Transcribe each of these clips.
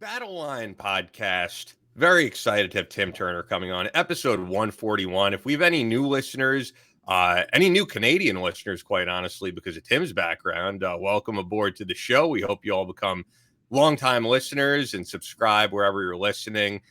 Battleline podcast. Very excited to have Tim Turner coming on. Episode 141. If we have any new listeners, any new Canadian listeners, quite honestly, because of Tim's background, welcome aboard to the show. We hope you all become longtime listeners and subscribe wherever you're listening.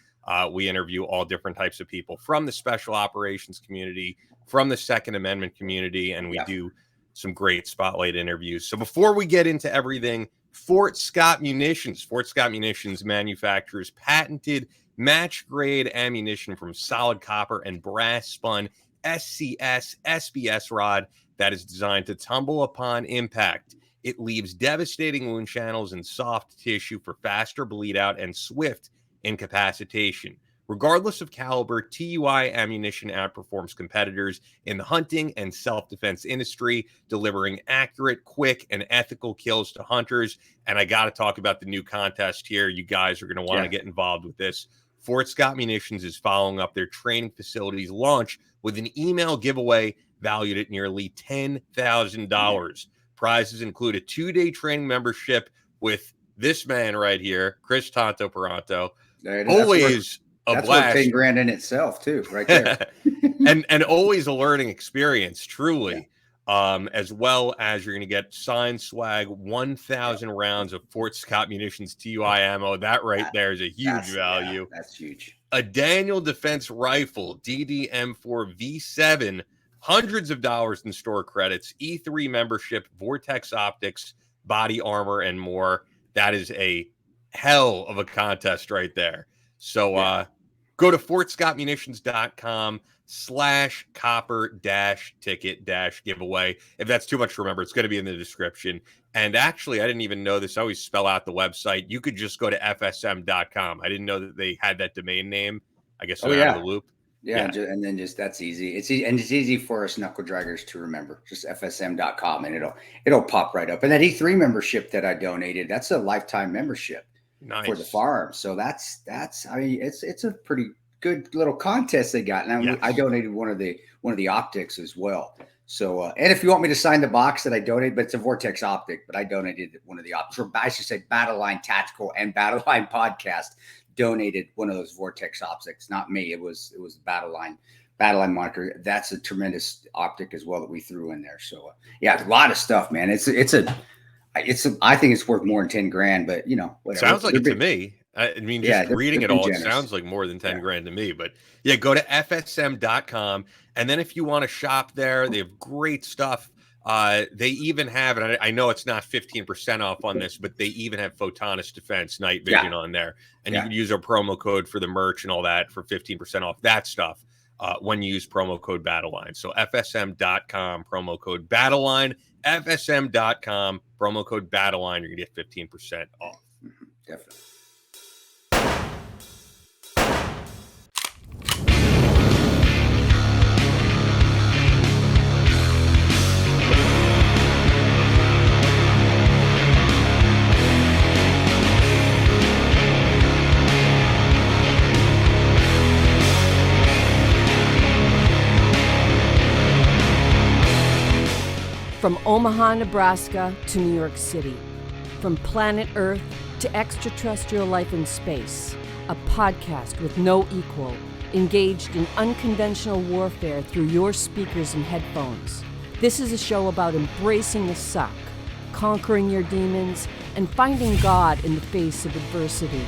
We interview all different types of people from the special operations community, from the Second Amendment community, and we do some great spotlight interviews. So before we get into everything, Fort Scott Munitions manufactures patented match-grade ammunition from solid copper and brass-spun SCS SBS rod that is designed to tumble upon impact. It leaves devastating wound channels and soft tissue for faster bleed out and swift incapacitation. Regardless of caliber, TUI ammunition outperforms competitors in the hunting and self-defense industry, delivering accurate, quick, and ethical kills to hunters. And I got to talk about the new contest here. You guys are going to want to get involved with this. Fort Scott Munitions is following up their training facility's launch with an email giveaway valued at nearly $10,000. Prizes include a 2-day training membership with this man right here, Chris Tanto Peranto. Always that's blast. Worth 10 grand in itself too, right there. and always a learning experience, truly. As well as you're going to get signed swag, 1,000 rounds of Fort Scott Munitions TUI ammo. That there is a huge value. That's huge. A Daniel Defense Rifle DDM4 V7, hundreds of dollars in store credits, E3 membership, Vortex Optics, body armor, and more. That is a hell of a contest right there. So go to fortscottmunitions.com/copper-ticket-giveaway. If that's too much to remember, it's going to be in the description. And actually, I didn't even know this. I always spell out the website. You could just go to fsm.com. I didn't know that they had that domain name. I guess out of the loop. Yeah. And then that's easy. It's easy, and it's easy for us knuckle draggers to remember. Just fsm.com, and it'll pop right up. And that E3 membership that I donated, that's a lifetime membership. Nice. For the farm. So that's I mean, it's a pretty good little contest they got. And I donated one of the optics as well. So and if you want me to sign the box that I donated, but it's a Vortex optic, but I donated one of the optics, or I should say Battleline Tactical and Battleline Podcast donated one of those Vortex optics. Not me. It was Battleline monitor. That's a tremendous optic as well that we threw in there. So a lot of stuff, man. I think it's worth more than 10 grand, but whatever. Sounds like it to me. I mean, just reading it all, it sounds like more than 10 grand to me. But go to fsm.com. And then if you want to shop there, they have great stuff. They even have, and I know it's not 15% off on this, but they even have Photonus Defense Night Vision on there. And you can use our promo code for the merch and all that for 15% off that stuff when you use promo code Battleline. So fsm.com, promo code Battleline. fsm.com, promo code Battleline, you're going to get 15% off. Definitely. From Omaha, Nebraska to New York City, from planet Earth to extraterrestrial life in space, a podcast with no equal, engaged in unconventional warfare through your speakers and headphones. This is a show about embracing the suck, conquering your demons, and finding God in the face of adversity.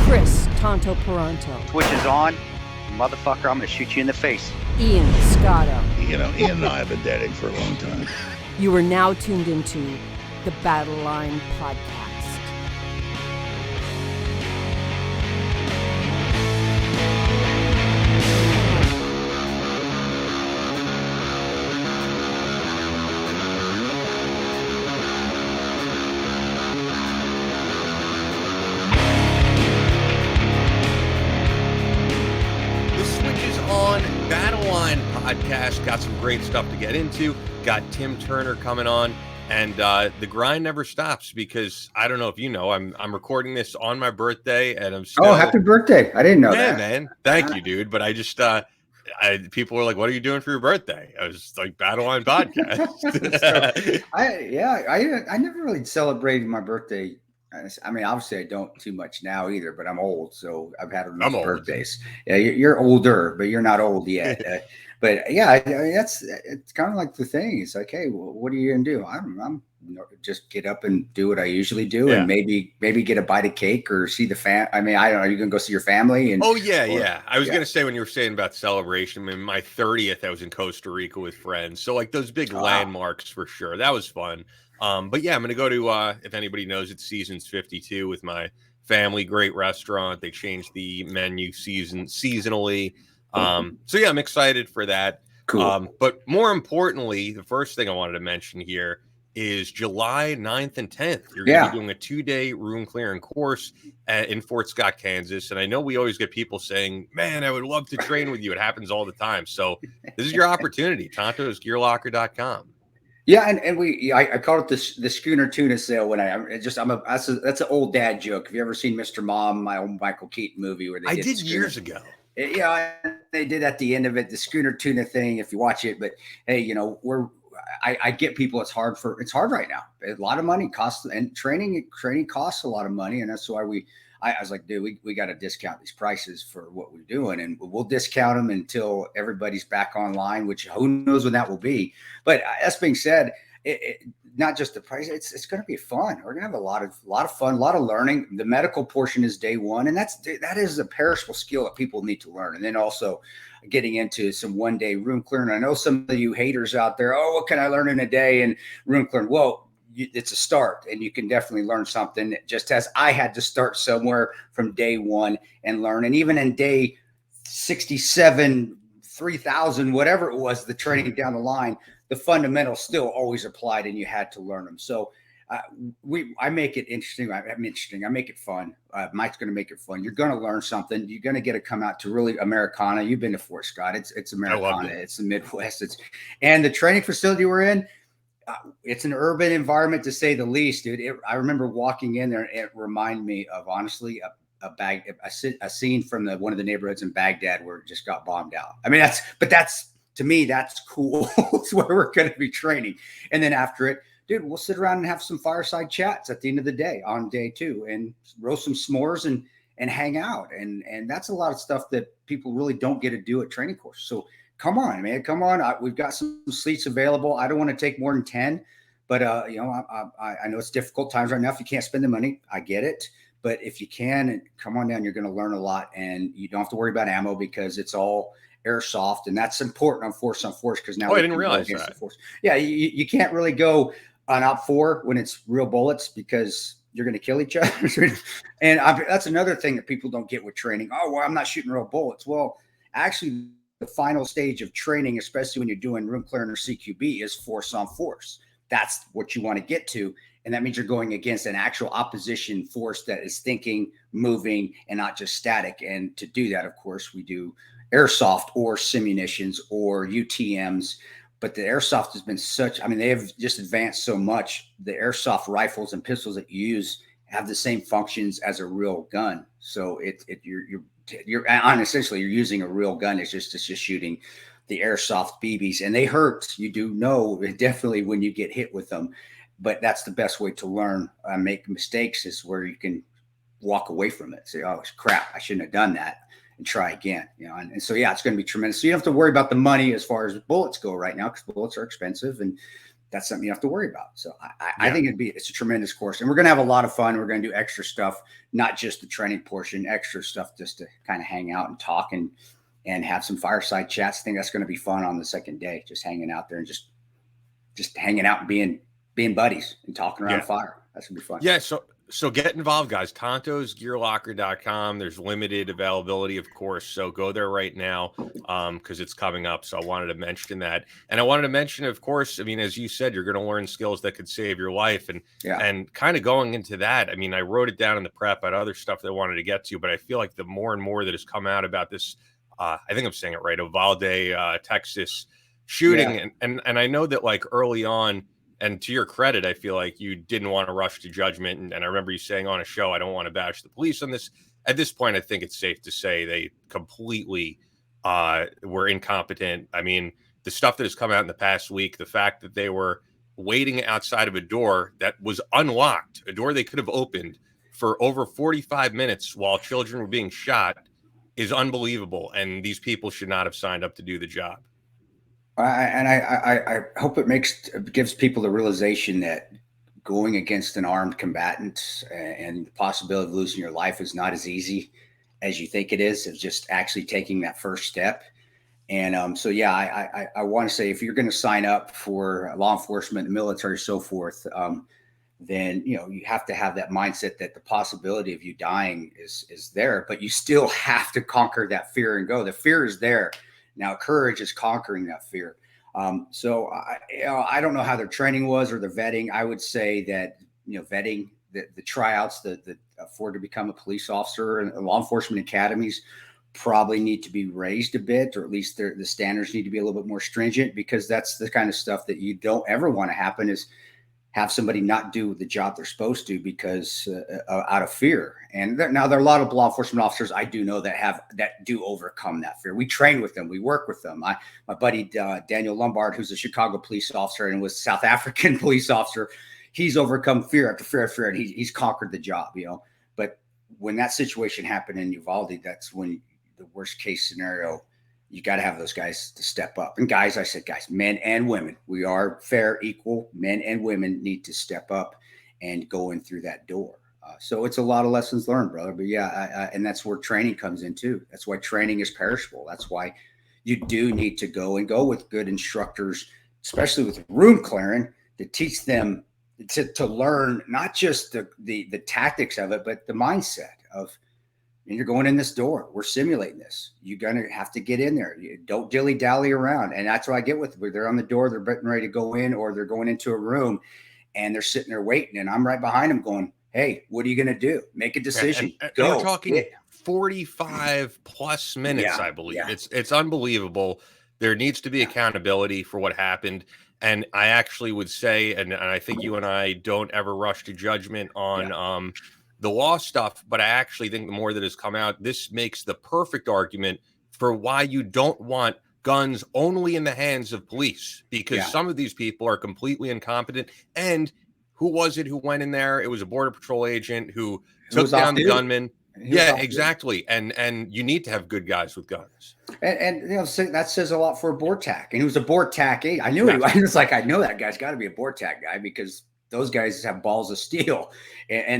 Chris Tanto Peranto. Switch is on. Motherfucker, I'm going to shoot you in the face. Ian Scotto. Ian and I have been dating for a long time. You are now tuned into the Battleline Podcast. Podcast. Got some great stuff to get into. Got Tim Turner coming on, and the grind never stops because I don't know if you know, I'm recording this on my birthday, and I'm still... Oh, happy birthday! I didn't know that. Yeah, man. Thank you, dude. But I just people were like, "What are you doing for your birthday?" I was like, "Battleline podcast." I never really celebrated my birthday I mean, obviously, I don't too much now either, but I'm old, so I've had enough I'm old. birthdays. Yeah, you're older, but you're not old yet. But yeah, I mean, it's kind of like the thing. It's like, hey, well, what are you gonna do? I'm just get up and do what I usually do, and maybe get a bite of cake or see the fam. I mean, I don't know. Are you gonna go see your family? And yeah. I was gonna say when you were saying about celebration, I mean, my 30th, I was in Costa Rica with friends, so like those big landmarks for sure. That was fun. But yeah, I'm gonna go to if anybody knows it, Seasons 52 with my family. Great restaurant. They changed the menu seasonally. So yeah, I'm excited for that. Cool. But more importantly, the first thing I wanted to mention here is July 9th and 10th. You're going to be doing a 2-day room clearing course in Fort Scott, Kansas. And I know we always get people saying, man, I would love to train with you. It happens all the time. So this is your opportunity. Tanto'sGearLocker.com. Yeah, and I call it the schooner tuna sale when that's an old dad joke. Have you ever seen Mr. Mom, my old Michael Keaton movie where I did years ago? Yeah, they did at the end of it, the schooner tuna thing, if you watch it. But hey, I get people. It's hard right now. A lot of money costs, and training costs a lot of money, and that's why I was like, dude, we got to discount these prices for what we're doing, and we'll discount them until everybody's back online, which who knows when that will be. But that's being said, not just the price, it's going to be fun. We're going to have a lot of fun, a lot of learning. The medical portion is day one, and that is a perishable skill that people need to learn. And then also getting into some 1-day room clearing. I know some of you haters out there, oh, what can I learn in a day in room clearing? Well, it's a start, and you can definitely learn something, just as I had to start somewhere from day one and learn. And even in day 67, 3,000, whatever it was, the training down the line, the fundamentals still always applied, and you had to learn them. So I make it interesting. I make it fun. Mike's going to make it fun. You're going to learn something. You're going to get to come out to really Americana. You've been to Fort Scott. It's Americana. It's the Midwest. And the training facility we're in, it's an urban environment to say the least, dude. I remember walking in there, and it reminded me of, honestly, a scene from one of the neighborhoods in Baghdad where it just got bombed out. I mean, that's to me, that's cool. It's where we're going to be training. And then after it, dude, we'll sit around and have some fireside chats at the end of the day on day 2 and roast some s'mores and hang out. And that's a lot of stuff that people really don't get to do at training courses. So come on, man, come on. We've got some seats available. I don't want to take more than 10, but I know it's difficult times right now. If you can't spend the money, I get it. But if you can, come on down, you're going to learn a lot, and you don't have to worry about ammo because it's all airsoft, and that's important on force because now I didn't realize that. Yeah, you can't really go on OP4 when it's real bullets because you're going to kill each other. And that's another thing that people don't get with training. Oh, well, I'm not shooting real bullets. Well, actually, the final stage of training, especially when you're doing room clearing or CQB, is force on force. That's what you want to get to. And that means you're going against an actual opposition force that is thinking, moving, and not just static. And to do that, of course, we do airsoft or simunitions or UTMs. But the airsoft has been they have just advanced so much. The airsoft rifles and pistols that you use have the same functions as a real gun. So you're essentially you're using a real gun. It's just shooting the airsoft BBs, and they hurt. You do know definitely when you get hit with them. But that's the best way to learn. Make mistakes is where you can walk away from it. Say, oh, crap, I shouldn't have done that, and try again. And so, yeah, it's going to be tremendous. So you don't have to worry about the money as far as bullets go right now, because bullets are expensive, and that's something you have to worry about. So I think it's a tremendous course, and we're going to have a lot of fun. We're going to do extra stuff, not just the training portion, extra stuff just to kind of hang out and talk and have some fireside chats. I think that's going to be fun on the second day, just hanging out there and just hanging out and being buddies and talking around fire. That's gonna be fun. Yeah. So get involved, guys. Tanto'sGearLocker.com. There's limited availability, of course. So go there right now because it's coming up. So I wanted to mention that. And I wanted to mention, of course, I mean, as you said, you're going to learn skills that could save your life. And kind of going into that, I mean, I wrote it down in the prep. I had other stuff that I wanted to get to, but I feel like the more and more that has come out about this, I think I'm saying it right, Uvalde, Texas shooting. Yeah. And I know that like early on, and to your credit, I feel like you didn't want to rush to judgment. And I remember you saying on a show, I don't want to bash the police on this. At this point, I think it's safe to say they completely were incompetent. I mean, the stuff that has come out in the past week, the fact that they were waiting outside of a door that was unlocked, a door they could have opened, for over 45 minutes while children were being shot is unbelievable. And these people should not have signed up to do the job. I hope it gives people the realization that going against an armed combatant and the possibility of losing your life is not as easy as you think it is. It's just actually taking that first step. And so, yeah, I want to say, if you're going to sign up for law enforcement, the military, so forth, then, you know, you have to have that mindset that the possibility of you dying is there, but you still have to conquer that fear and go. The fear is there. Now, courage is conquering that fear. So I don't know how their training was or their vetting. I would say that, you know, vetting, the tryouts that for to become a police officer and law enforcement academies probably need to be raised a bit, or at least the standards need to be a little bit more stringent, because that's the kind of stuff that you don't ever want to happen, is have somebody not do the job they're supposed to because out of fear. And now there are a lot of law enforcement officers I do know that do overcome that fear. We train with them. We work with them. My buddy, Daniel Lombard, who's a Chicago police officer and was South African police officer, he's overcome fear after fear after fear, and he's conquered the job, you know. But when that situation happened in Uvalde, that's when the worst case scenario, you got to have those guys to step up. And guys, I said, guys, men and women, we are fair, equal. Men and women need to step up and go in through that door. So it's a lot of lessons learned, brother. But yeah, and that's where training comes in too. That's why training is perishable. That's why you do need to go with good instructors, especially with room clearing, to teach them to learn not just the tactics of it, but the mindset of, and you're going in this door. We're simulating this. You're going to have to get in there. You don't dilly-dally around. And that's what I get with them. They're on the door, they're getting ready to go in, or they're going into a room and they're sitting there waiting. And I'm right behind them going, hey, what are you going to do? Make a decision. Go. We're talking 45 plus minutes, I believe. Yeah. It's unbelievable. There needs to be accountability for what happened. And I actually would say, and I think you and I don't ever rush to judgment on the law stuff, but I actually think the more that has come out, this makes the perfect argument for why you don't want guns only in the hands of police, because some of these people are completely incompetent. And who was it who went in there? It was a Border Patrol agent who took down the gunman. Yeah, exactly. And you need to have good guys with guns. And you know, that says a lot for a BORTAC. And he was a BORTAC. I knew I was like, I know that guy's got to be a BORTAC guy, because those guys have balls of steel,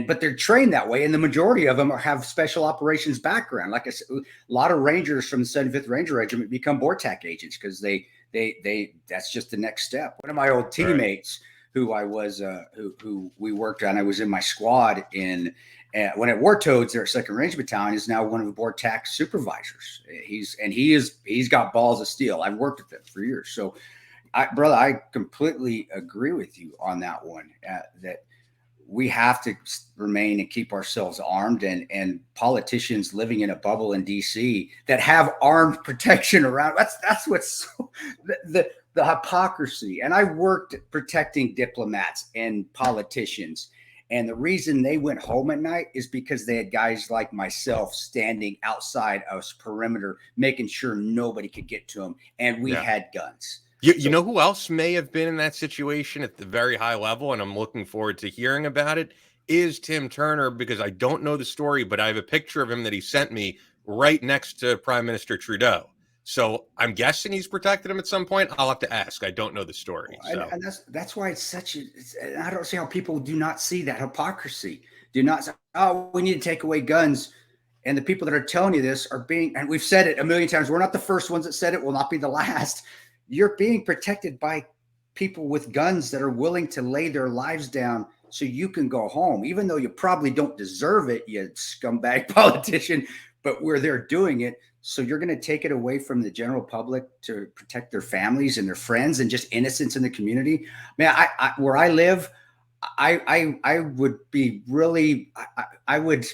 but they're trained that way. And the majority of them have special operations background. Like I said, a lot of Rangers from the 75th Ranger Regiment become BORTAC agents because they that's just the next step. One of my old teammates who I was, who we worked on, I was in my squad when at War Toads, their 2nd Ranger Battalion, is now one of the BORTAC supervisors. He's got balls of steel. I've worked with him for years. So, brother, I completely agree with you on that one, that we have to remain and keep ourselves armed, and politicians living in a bubble in DC that have armed protection around. That's what's the hypocrisy. And I worked protecting diplomats and politicians. And the reason they went home at night is because they had guys like myself standing outside a perimeter, making sure nobody could get to them. And we had guns. You know who else may have been in that situation at the very high level, and I'm looking forward to hearing about it, is Tim Turner, because I don't know the story, but I have a picture of him that he sent me right next to Prime Minister Trudeau. So I'm guessing he's protected him at some point. I'll have to ask. I don't know the story. So. And that's why it's such I don't see how people do not see that hypocrisy. Do not say, oh, we need to take away guns. And the people that are telling you this are and we've said it a million times. We're not the first ones that said it. We'll not be the last. You're being protected by people with guns that are willing to lay their lives down so you can go home, even though you probably don't deserve it, you scumbag politician, but we're there doing it. So you're going to take it away from the general public to protect their families and their friends and just innocents in the community. Man, where I live, I would be really, I would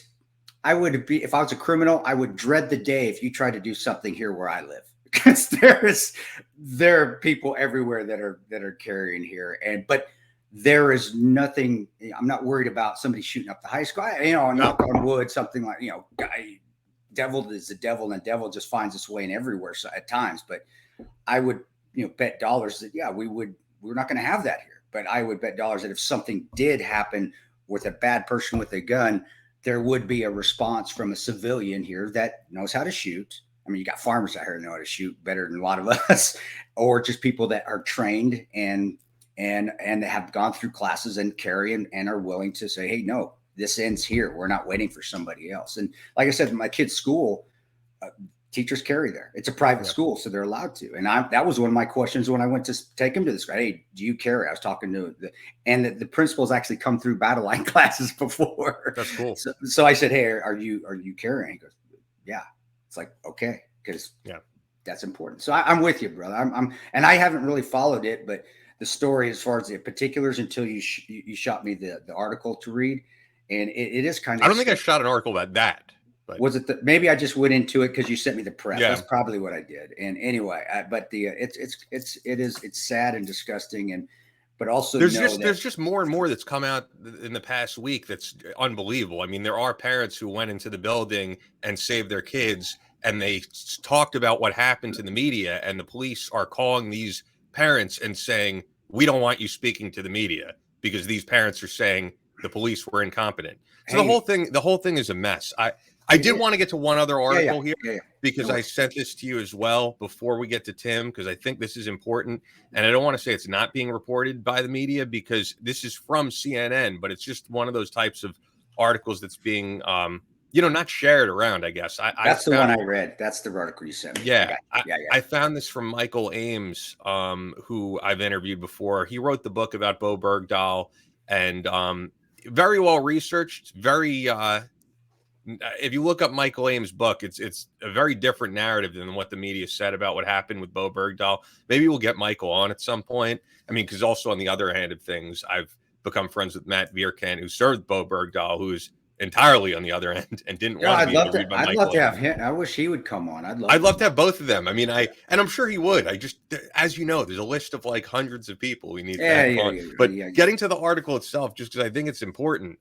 be, if I was a criminal, I would dread the day if you tried to do something here where I live. Because there are people everywhere that are carrying here, but there is nothing. I'm not worried about somebody shooting up the high school. Knock on wood, something like devil is the devil, and the devil just finds its way in everywhere at times. But I would bet dollars that we're not going to have that here. but I would bet dollars that if something did happen with a bad person with a gun, there would be a response from a civilian here that knows how to shoot. I mean, you got farmers out here that know how to shoot better than a lot of us, or just people that are trained and have gone through classes and carry and are willing to say, hey, no, this ends here. We're not waiting for somebody else. And like I said, my kid's school, teachers carry there. It's a private school, so they're allowed to. And that was one of my questions when I went to take him to this guy. Hey, do you carry? I was talking to the principal's actually come through Battleline classes before. That's cool. So I said, hey, are you carrying? He goes, yeah. It's like, okay, because that's important. So I'm with you, brother. And I haven't really followed it, but the story as far as the particulars until you shot me the article to read, and it is kind of. I don't think I shot an article about that. But. Was it maybe I just went into it because you sent me the prep? That's probably what I did. And anyway, it's sad and disgusting, but also there's just more and more that's come out in the past week that's unbelievable. I mean, there are parents who went into the building and saved their kids, and they talked about what happened to the media, and the police are calling these parents and saying, we don't want you speaking to the media because these parents are saying the police were incompetent. So the whole thing is a mess. I did want to get to one other article here because I sent this to you as well before we get to Tim, because I think this is important. And I don't want to say it's not being reported by the media because this is from CNN, but it's just one of those types of articles that's being, not shared around, I guess. That's the one I read. That's the article you sent me. Yeah. I found this from Michael Ames, who I've interviewed before. He wrote the book about Bo Bergdahl and very well researched, very if you look up Michael Ames' book, it's a very different narrative than what the media said about what happened with Bo Bergdahl. Maybe we'll get Michael on at some point. I mean, because also on the other hand of things, I've become friends with Matt Vierkant, who served Bo Bergdahl, who's entirely on the other end and didn't want to be interviewed by Michael. I'd love to have him. I wish he would come on. I'd love to have both of them. I mean, and I'm sure he would. I just, as you know, there's a list of like hundreds of people we need to have on. But getting to the article itself, just because I think it's important.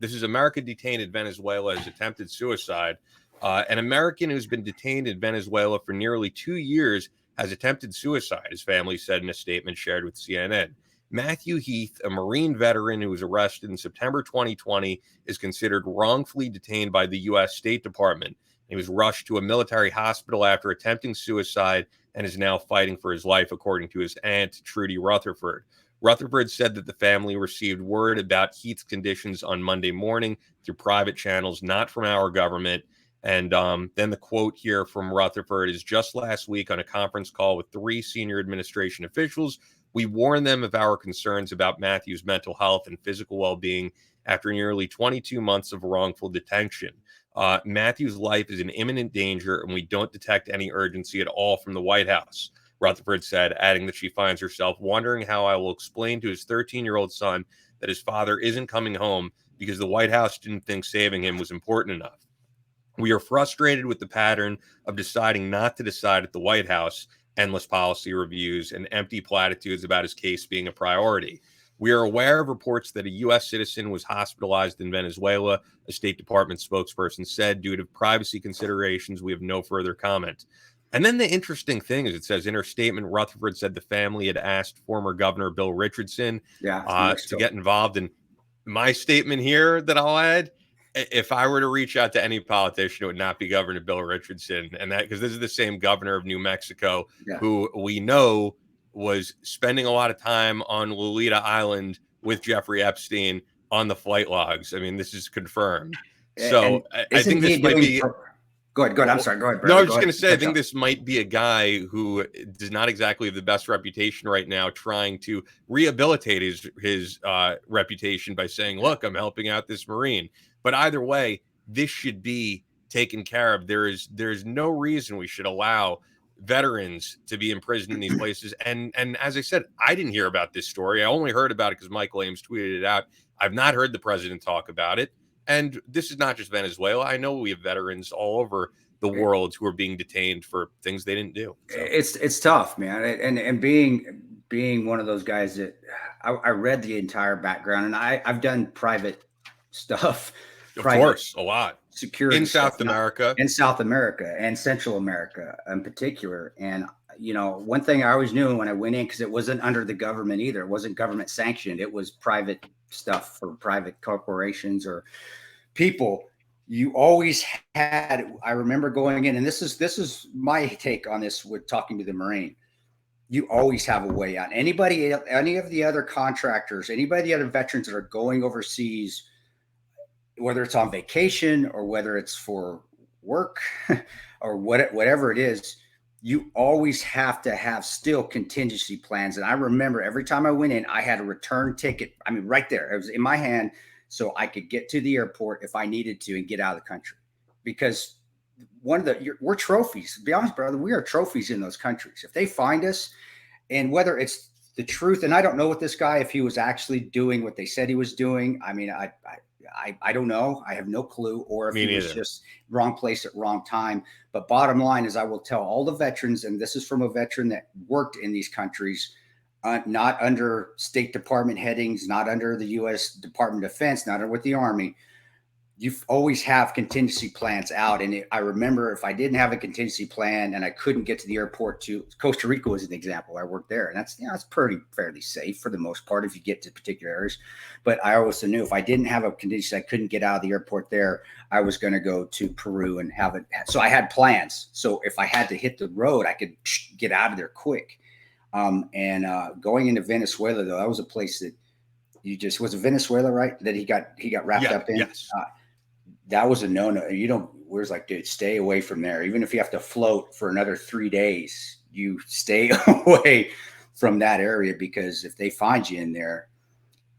This is America detained in Venezuela as attempted suicide. An American who's been detained in Venezuela for nearly 2 years has attempted suicide, his family said in a statement shared with CNN. Matthew Heath, a Marine veteran who was arrested in September 2020, is considered wrongfully detained by the U.S. State Department. He was rushed to a military hospital after attempting suicide and is now fighting for his life, according to his aunt, Trudy Rutherford. Rutherford said that the family received word about Heath's conditions on Monday morning through private channels, not from our government. And then the quote here from Rutherford is, just last week on a conference call with 3 senior administration officials, we warned them of our concerns about Matthew's mental health and physical well-being after nearly 22 months of wrongful detention. Matthew's life is in imminent danger, and we don't detect any urgency at all from the White House, Rutherford said, adding that she finds herself wondering how I will explain to his 13-year-old son that his father isn't coming home because the White House didn't think saving him was important enough. We are frustrated with the pattern of deciding not to decide at the White House, endless policy reviews, and empty platitudes about his case being a priority. We are aware of reports that a U.S. citizen was hospitalized in Venezuela, a State Department spokesperson said. Due to privacy considerations, we have no further comment. And then the interesting thing is, it says in her statement, Rutherford said the family had asked former Governor Bill Richardson to get involved. And my statement here that I'll add, if I were to reach out to any politician, it would not be Governor Bill Richardson. And that, because this is the same governor of New Mexico who we know was spending a lot of time on Lolita Island with Jeffrey Epstein on the flight logs. I mean, this is confirmed. So I think this might be. Go ahead. I'm sorry. Go ahead, Brother. No, I was just going to say, I think this might be a guy who does not exactly have the best reputation right now, trying to rehabilitate his reputation by saying, look, I'm helping out this Marine. But either way, this should be taken care of. There's no reason we should allow veterans to be imprisoned in these places. And as I said, I didn't hear about this story. I only heard about it because Michael Ames tweeted it out. I've not heard the president talk about it. And this is not just Venezuela. I know we have veterans all over the world who are being detained for things they didn't do. So. It's tough, man. And being one of those guys that I read the entire background, and I've done private stuff. Of course, a lot. Security in South America. In South America and Central America in particular. And one thing I always knew when I went in, because it wasn't under the government either. It wasn't government sanctioned. It was private stuff for private corporations or people. You always had, I remember going in, and this is my take on this with talking to the Marine. You always have a way out. Anybody, any of the other contractors, anybody, the other veterans that are going overseas, whether it's on vacation or whether it's for work or whatever it is, you always have to have still contingency plans. And I remember every time I went in, I had a return ticket. I mean, right there, it was in my hand, so I could get to the airport if I needed to and get out of the country. Because we're trophies. To be honest, brother, we are trophies in those countries. If they find us, and whether it's the truth, and I don't know what this guy, if he was actually doing what they said he was doing. I mean, I don't know. I have no clue, or if he was just wrong place at wrong time. But bottom line is, I will tell all the veterans, and this is from a veteran that worked in these countries, not under State Department headings, not under the U.S. Department of Defense, not with the Army. You always have contingency plans out. And I remember if I didn't have a contingency plan and I couldn't get to the airport to Costa Rica was an example. I worked there, and that's, it's pretty fairly safe for the most part if you get to particular areas. But I also knew if I didn't have a contingency, I couldn't get out of the airport there, I was going to go to Peru and have it. So I had plans. So if I had to hit the road, I could get out of there quick. Going into Venezuela, though, that was a place that was it Venezuela, right? That he got wrapped up in. Yes. That was a no-no. We're like, dude, stay away from there. Even if you have to float for another 3 days, you stay away from that area, because if they find you in there,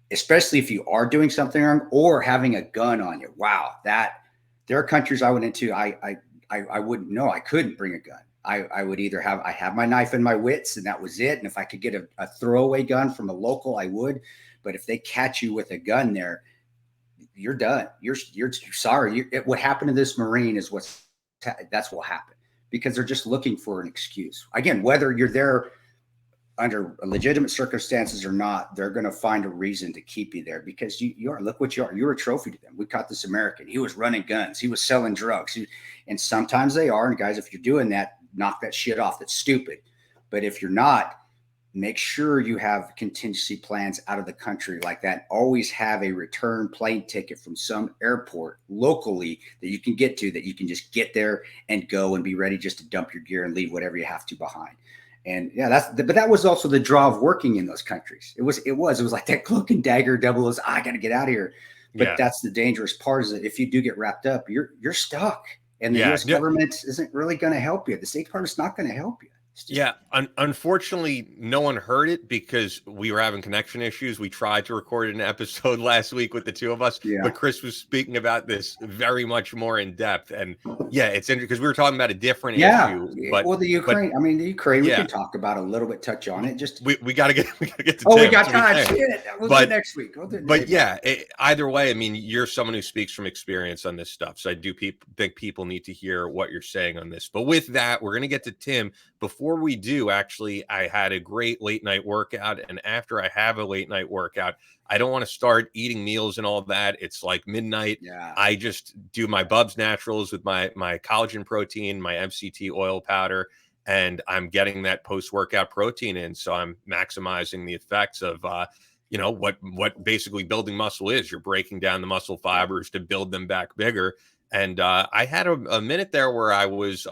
especially if you are doing something wrong or having a gun on you, wow, there are countries I went into, I wouldn't know. I couldn't bring a gun. I would either have my knife and my wits, and that was it. And if I could get a throwaway gun from a local, I would. But if they catch you with a gun there, you're done. You're sorry. What happened to this Marine is that's what happened, because they're just looking for an excuse. Again, whether you're there under legitimate circumstances or not, they're going to find a reason to keep you there, because look what you are. You're a trophy to them. We caught this American. He was running guns. He was selling drugs. And sometimes they are. And guys, if you're doing that, knock that shit off. That's stupid. But if you're not, make sure you have contingency plans out of the country like that. Always have a return plane ticket from some airport locally that you can get to, that you can just get there and go and be ready just to dump your gear and leave whatever you have to behind. And yeah, but that was also the draw of working in those countries. It was like that cloak and dagger double is, I got to get out of here. But that's the dangerous part, is that if you do get wrapped up, you're stuck. And the U.S. government isn't really going to help you. The State Department's not going to help you. Unfortunately, no one heard it because we were having connection issues. We tried to record an episode last week with the two of us, but Chris was speaking about this very much more in depth. And it's interesting because we were talking about a different issue. But the Ukraine, we can talk about a little bit, touch on it. Just we got to get to Tim. We got time. Shit, we'll do it next week. Either way, you're someone who speaks from experience on this stuff. So I do think people need to hear what you're saying on this. But with that, we're going to get to Tim. Before we do, actually, I had a great late night workout. And after I have a late night workout, I don't want to start eating meals and all that. It's like midnight. Yeah. I just do my Bubs Naturals with my collagen protein, my MCT oil powder, and I'm getting that post-workout protein in. So I'm maximizing the effects of, what basically building muscle is. You're breaking down the muscle fibers to build them back bigger. And I had a minute there where I was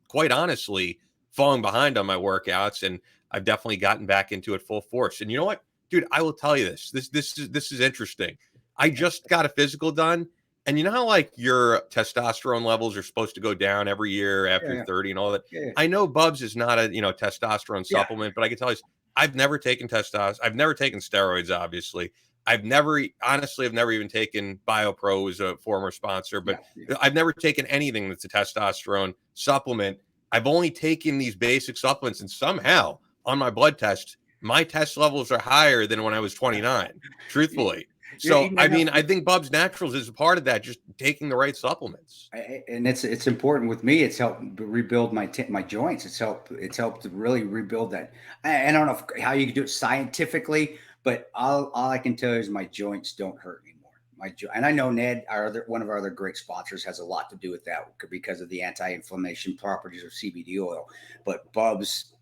quite honestly falling behind on my workouts, and I've definitely gotten back into it full force. And you know what, dude, I will tell you this. This is interesting. I just got a physical done, and you know how like your testosterone levels are supposed to go down every year after 30 and all that. Yeah. I know Bubs is not a testosterone supplement, but I can tell you, I've never taken testosterone. I've never taken steroids, obviously. I've never even taken BioPro, who's a former sponsor, but I've never taken anything that's a testosterone supplement. I've only taken these basic supplements, and somehow on my blood test, my test levels are higher than when I was 29, truthfully. So, I think Bubs Naturals is a part of that, just taking the right supplements. And it's important with me. It's helped rebuild my joints. It's helped to really rebuild that. I don't know how you can do it scientifically, but all I can tell you is my joints don't hurt anymore. And I know Ned, one of our other great sponsors, has a lot to do with that because of the anti-inflammation properties of CBD oil. But Bubs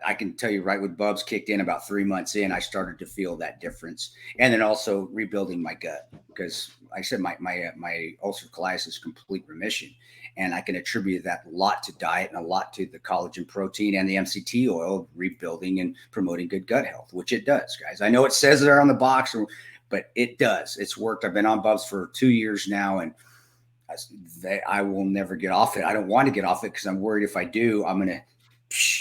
I can tell you right when Bubs kicked in about 3 months in, I started to feel that difference. And then also rebuilding my gut, because like I said, my ulcerative colitis is complete remission. And I can attribute that a lot to diet and a lot to the collagen protein and the MCT oil rebuilding and promoting good gut health, which it does, guys. I know it says there on the box, but it does. It's worked. I've been on Bubs for 2 years now, and I will never get off it. I don't want to get off it because I'm worried if I do,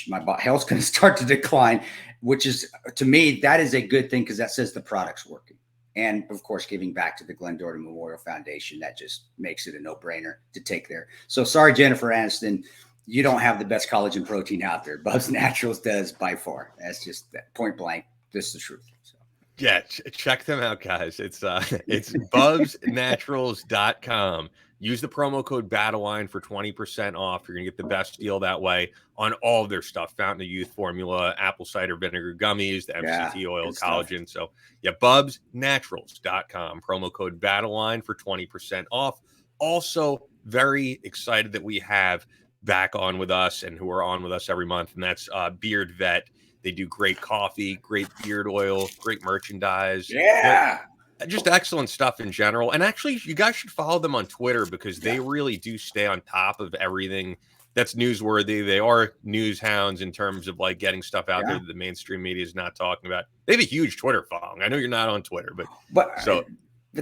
my health's going to start to decline, which is, to me, that is a good thing because that says the product's working. And of course, giving back to the Glenn Doherty Memorial Foundation, that just makes it a no-brainer to take there. So sorry, Jennifer Aniston, you don't have the best collagen protein out there. Bubs Naturals does by far. That's just point blank. This is the truth. So. Yeah, check them out, guys. It's bubsnaturals.com. Use the promo code Battleline for 20% off. You're going to get the best deal that way on all of their stuff. Fountain of Youth formula, apple cider vinegar gummies, the MCT oil, collagen. So, yeah, bubsnaturals.com. Promo code Battleline for 20% off. Also, very excited that we have back on with us and who are on with us every month, and that's Beard Vet. They do great coffee, great beard oil, great merchandise. Yeah. Just excellent stuff in general. And actually, you guys should follow them on Twitter because they really do stay on top of everything that's newsworthy. They are news hounds in terms of like getting stuff out there that the mainstream media is not talking about. They have a huge Twitter following. I know you're not on Twitter, but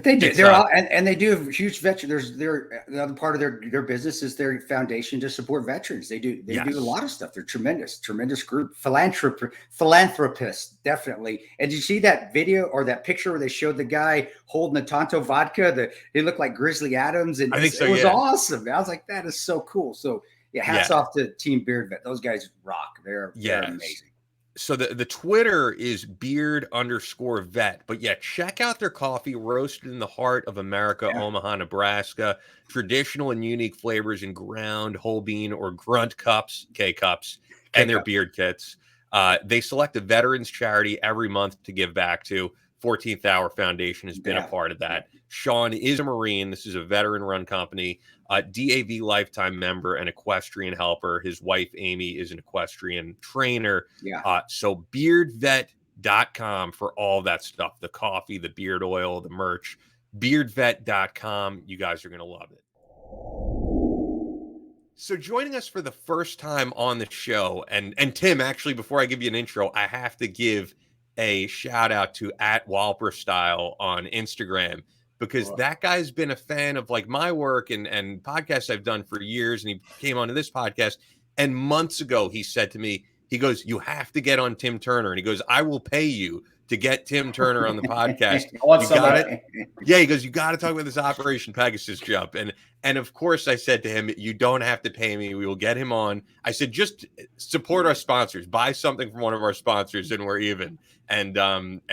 they do. They're all, and they do have huge veterans. The other part of their business is their foundation to support veterans. They do a lot of stuff. They're tremendous group. Philanthropists, definitely. And did you see that video or that picture where they showed the guy holding the Tanto vodka? It looked like Grizzly Adams, and I think so, it was awesome. I was like, that is so cool. So hats off to Team Beard Vet. Those guys rock. They're amazing. So the Twitter is beard_vet, but check out their coffee roasted in the heart of America, Omaha, Nebraska. Traditional and unique flavors in ground, whole bean, or grunt cups, K-cups, and their beard kits. They select a veterans charity every month to give back to. 14th Hour Foundation has been a part of that. Sean is a Marine. This is a veteran-run company. DAV lifetime member and equestrian helper. His wife, Amy, is an equestrian trainer. So beardvet.com for all that stuff. The coffee, the beard oil, the merch. Beardvet.com. You guys are going to love it. So joining us for the first time on the show, and Tim, actually, before I give you an intro, I have to give a shout out to @Walper Style on Instagram, because that guy's been a fan of like my work and podcasts I've done for years. And he came onto this podcast, and months ago he said to me, he goes, "You have to get on Tim Turner." And he goes, "I will pay you to get Tim Turner on the podcast." You got it. Yeah, he goes, "You got to talk about this Operation Pegasus jump." And of course I said to him, "You don't have to pay me. We will get him on." I said, "Just support our sponsors, buy something from one of our sponsors, and we're even." And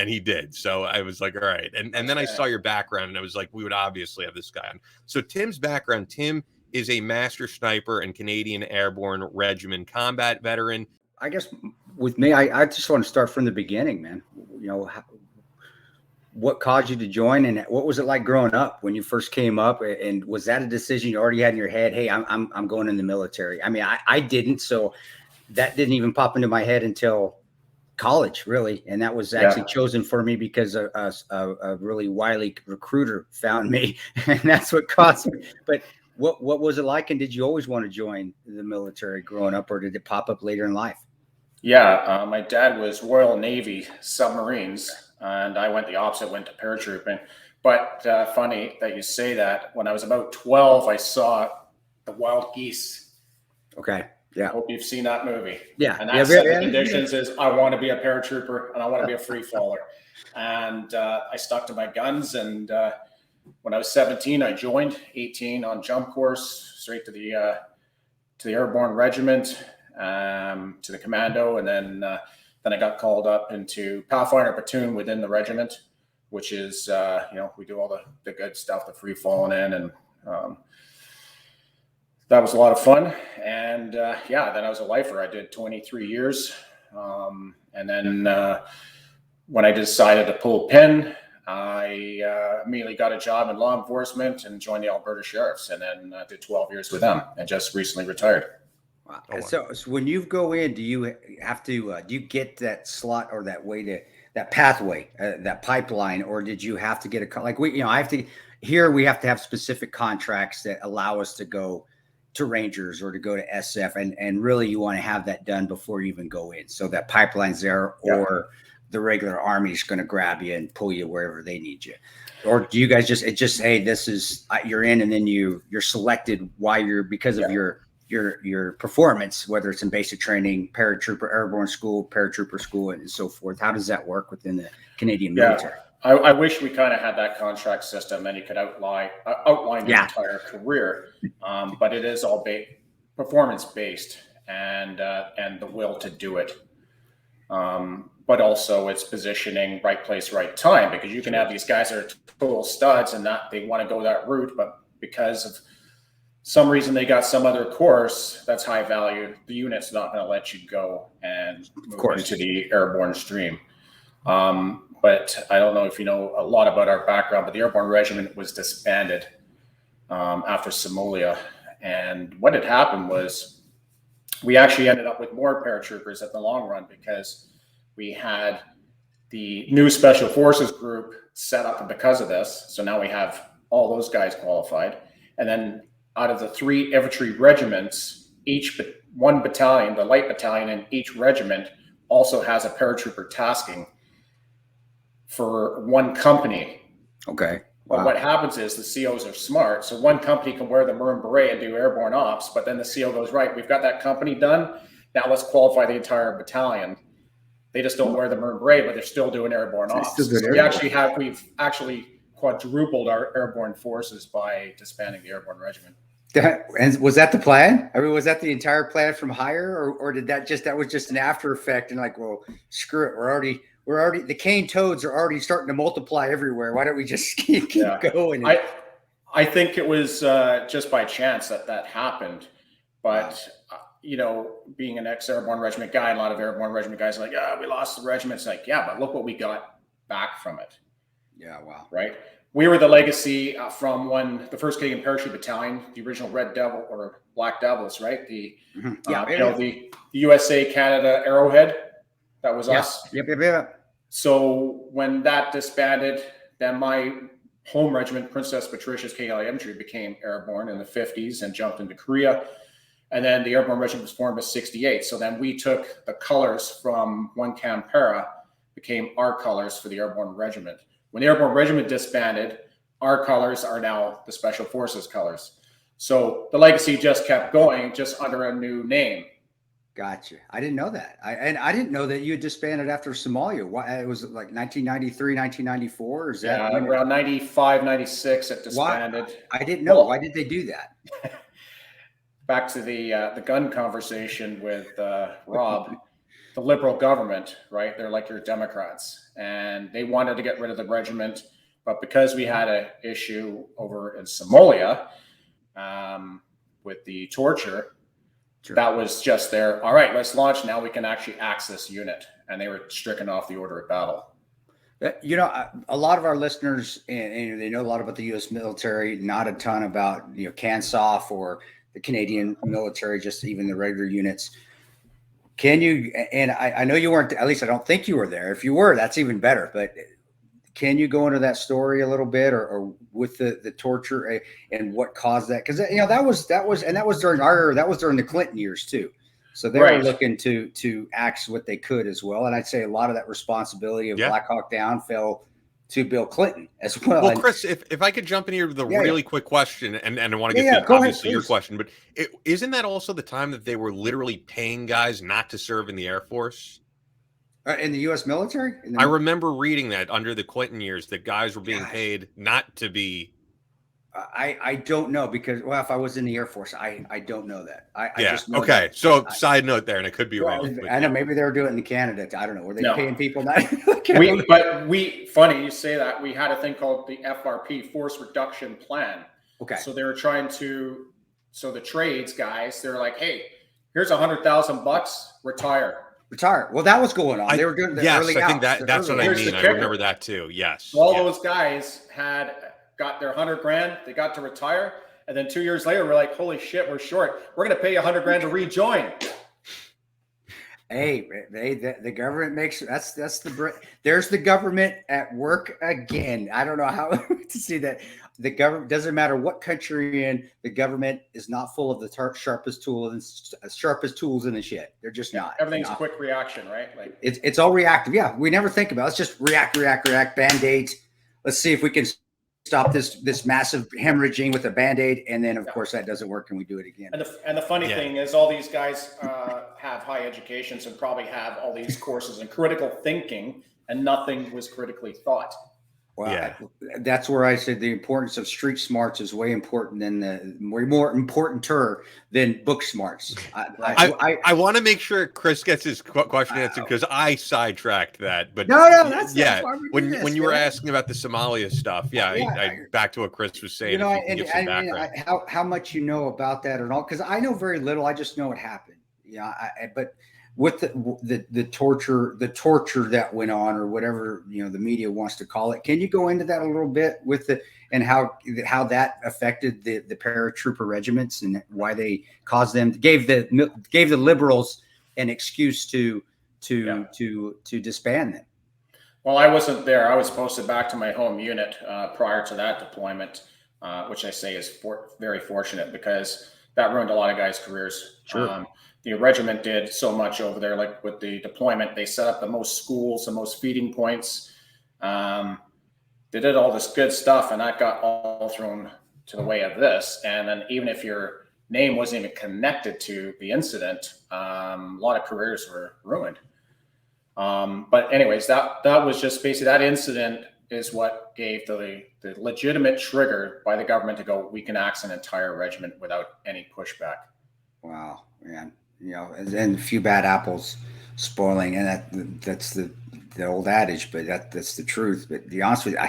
he did. So I was like, all right. And then I saw your background, and I was like, we would obviously have this guy on. So Tim's background, Tim is a master sniper and Canadian Airborne Regiment combat veteran. I guess with me, I just want to start from the beginning, man. What caused you to join, and what was it like growing up when you first came up? And was that a decision you already had in your head? Hey, I'm going in the military. I mean, I didn't, so that didn't even pop into my head until college, really. And that was actually chosen for me because a really wily recruiter found me, and that's what caused me. But what was it like, and did you always want to join the military growing up, or did it pop up later in life? Yeah, my dad was Royal Navy submarines, and I went the opposite, went to paratrooping. But funny that you say that. When I was about 12, I saw The Wild Geese. Okay. Yeah. I hope you've seen that movie. Yeah. And that set the conditions is I want to be a paratrooper and I want to be a free faller. And I stuck to my guns. And when I was 17, I joined. 18 on jump course, straight to the Airborne Regiment, to the commando. And then I got called up into Pathfinder platoon within the regiment, which is, we do all the good stuff, the free falling in, and that was a lot of fun. And then I was a lifer. I did 23 years. And then when I decided to pull pin, I immediately got a job in law enforcement and joined the Alberta Sheriffs, and then did 12 years with them and just recently retired. Wow. Oh, wow. So when you go in, do you have to do you get that slot or that way to that pathway, that pipeline, or did you have to get like I have to here we have to have specific contracts that allow us to go to Rangers or to go to SF, and really you want to have that done before you even go in, so that pipeline's there, or the regular Army is going to grab you and pull you wherever they need you. Or do you guys just hey, this is you're in, and then you're selected while you're because of your performance, whether it's in basic training, paratrooper, airborne school, paratrooper school, and so forth. How does that work within the Canadian military? I wish we kind of had that contract system and you could outline your entire career, but it is all performance based and the will to do it. But also it's positioning, right place, right time, because you can have these guys that are total studs and not they want to go that route, but because of some reason they got some other course that's high value, the unit's not going to let you go and move into the airborne stream. But I don't know if you know a lot about our background, but the Airborne Regiment was disbanded after Somalia. And what had happened was we actually ended up with more paratroopers at the long run because we had the new Special Forces group set up because of this. So now we have all those guys qualified. And then out of the 3 infantry regiments, one battalion, the light battalion in each regiment also has a paratrooper tasking for one company. Okay. But Wow. what happens is the COs are smart. So one company can wear the maroon beret and do airborne ops, but then the CO goes, right, we've got that company done. Now let's qualify the entire battalion. They just don't wear the maroon beret, but they're still doing airborne ops. So we've actually quadrupled our airborne forces by disbanding the Airborne Regiment. And was that the plan? I mean, was that the entire plan from higher, or did that was just an after effect and like, well, screw it, we're already the cane toads are already starting to multiply everywhere. Why don't we just keep going? I think it was just by chance that happened, but being an ex-Airborne Regiment guy, a lot of Airborne Regiment guys are like, yeah, we lost the regiment. It's like, yeah, but look what we got back from it. Yeah, wow. Right. We were the legacy from the 1st Canadian Parachute Battalion, the original Red Devil or Black Devils, right? The USA Canada Arrowhead. That was us. Yep. So when that disbanded, then my home regiment, Princess Patricia's KLA Infantry, became airborne in the 50s and jumped into Korea. And then the Airborne Regiment was formed in 68. So then we took the colors from 1 Canberra, became our colors for the Airborne Regiment. When the Airborne Regiment disbanded, our colors are now the Special Forces colors. So the legacy just kept going, just under a new name. Gotcha. I didn't know that. I didn't know that you had disbanded after Somalia. Why, it was like 1993, 1994? Is that around 95, 96 it disbanded. Why? I didn't know. Why did they do that? Back to the gun conversation with Rob, the Liberal government, right? They're like your Democrats, and they wanted to get rid of the regiment, but because we had an issue over in Somalia with the torture, that was just there. All right, let's launch. Now we can actually axe this unit, and they were stricken off the order of battle. A lot of our listeners, and they know a lot about the U.S. military, not a ton about CANSOF or the Canadian military, just even the regular units. Can you, and I know you weren't, at least I don't think you were there. If you were, that's even better. But can you go into that story a little bit, or with the torture and what caused that? Because that was during the Clinton years too. So they were looking to axe what they could as well. And I'd say a lot of that responsibility of Black Hawk Down fell to Bill Clinton as well. Well, Chris, if I could jump in here with a really quick question, and I want to get to obviously your question, but isn't that also the time that they were literally paying guys not to serve in the Air Force? In the U.S. military? I remember reading that under the Clinton years that guys were being paid not to be. I don't know, because if I was in the Air Force, I don't know that. I just know okay. That. So side note there, and it could be wrong. I know maybe they were doing it in Canada. I don't know. Were they paying people not? Funny you say that. We had a thing called the FRP, Force Reduction Plan. Okay. So they were trying to. So the trades guys, they're like, hey, here's $100,000, retire. Well, that was going on. They were doing the early I think outs, that's what I mean. I remember that too. Yes. So all those guys had got their $100,000. They got to retire, And then 2 years later, we're like, holy shit, we're short. We're going to pay you $100,000 to rejoin. Hey, the government makes there's the government at work again. I don't know how to see that. The government doesn't matter what country you're in. The government is not full of the sharpest tools in the shed. They're just not. Everything's quick reaction, right? Like it's all reactive. Yeah, we never think about it. Let's just react. Band-aids. Let's see if we can stop this massive hemorrhaging with a Band-Aid, and then of course that doesn't work, and we do it again. And the funny thing is, all these guys have high educations and probably have all these courses in critical thinking, and nothing was critically thought. Well, that's where I said the importance of street smarts is way important than more importanter than book smarts. I want to make sure Chris gets his question answered because I sidetracked that. But that's when you were asking about the Somalia stuff, I back to what Chris was saying. How much you know about that or all? Because I know very little. I just know it happened. But with the torture that went on, or whatever the media wants to call it, can you go into that a little bit with and how that affected the paratrooper regiments and why they caused them gave the liberals an excuse to disband them? Well, I wasn't there. I was posted back to my home unit prior to that deployment, which I say is very fortunate because that ruined a lot of guys' careers. Sure. The regiment did so much over there, like with the deployment. They set up the most schools, the most feeding points. They did all this good stuff, and that got all thrown to the way of this. And then even if your name wasn't even connected to the incident, a lot of careers were ruined. But anyways, that was just basically that incident is what gave the legitimate trigger by the government to go, we can axe an entire regiment without any pushback. Wow, man. And a few bad apples spoiling, and that's the old adage, but that's the truth. But to be honest with you,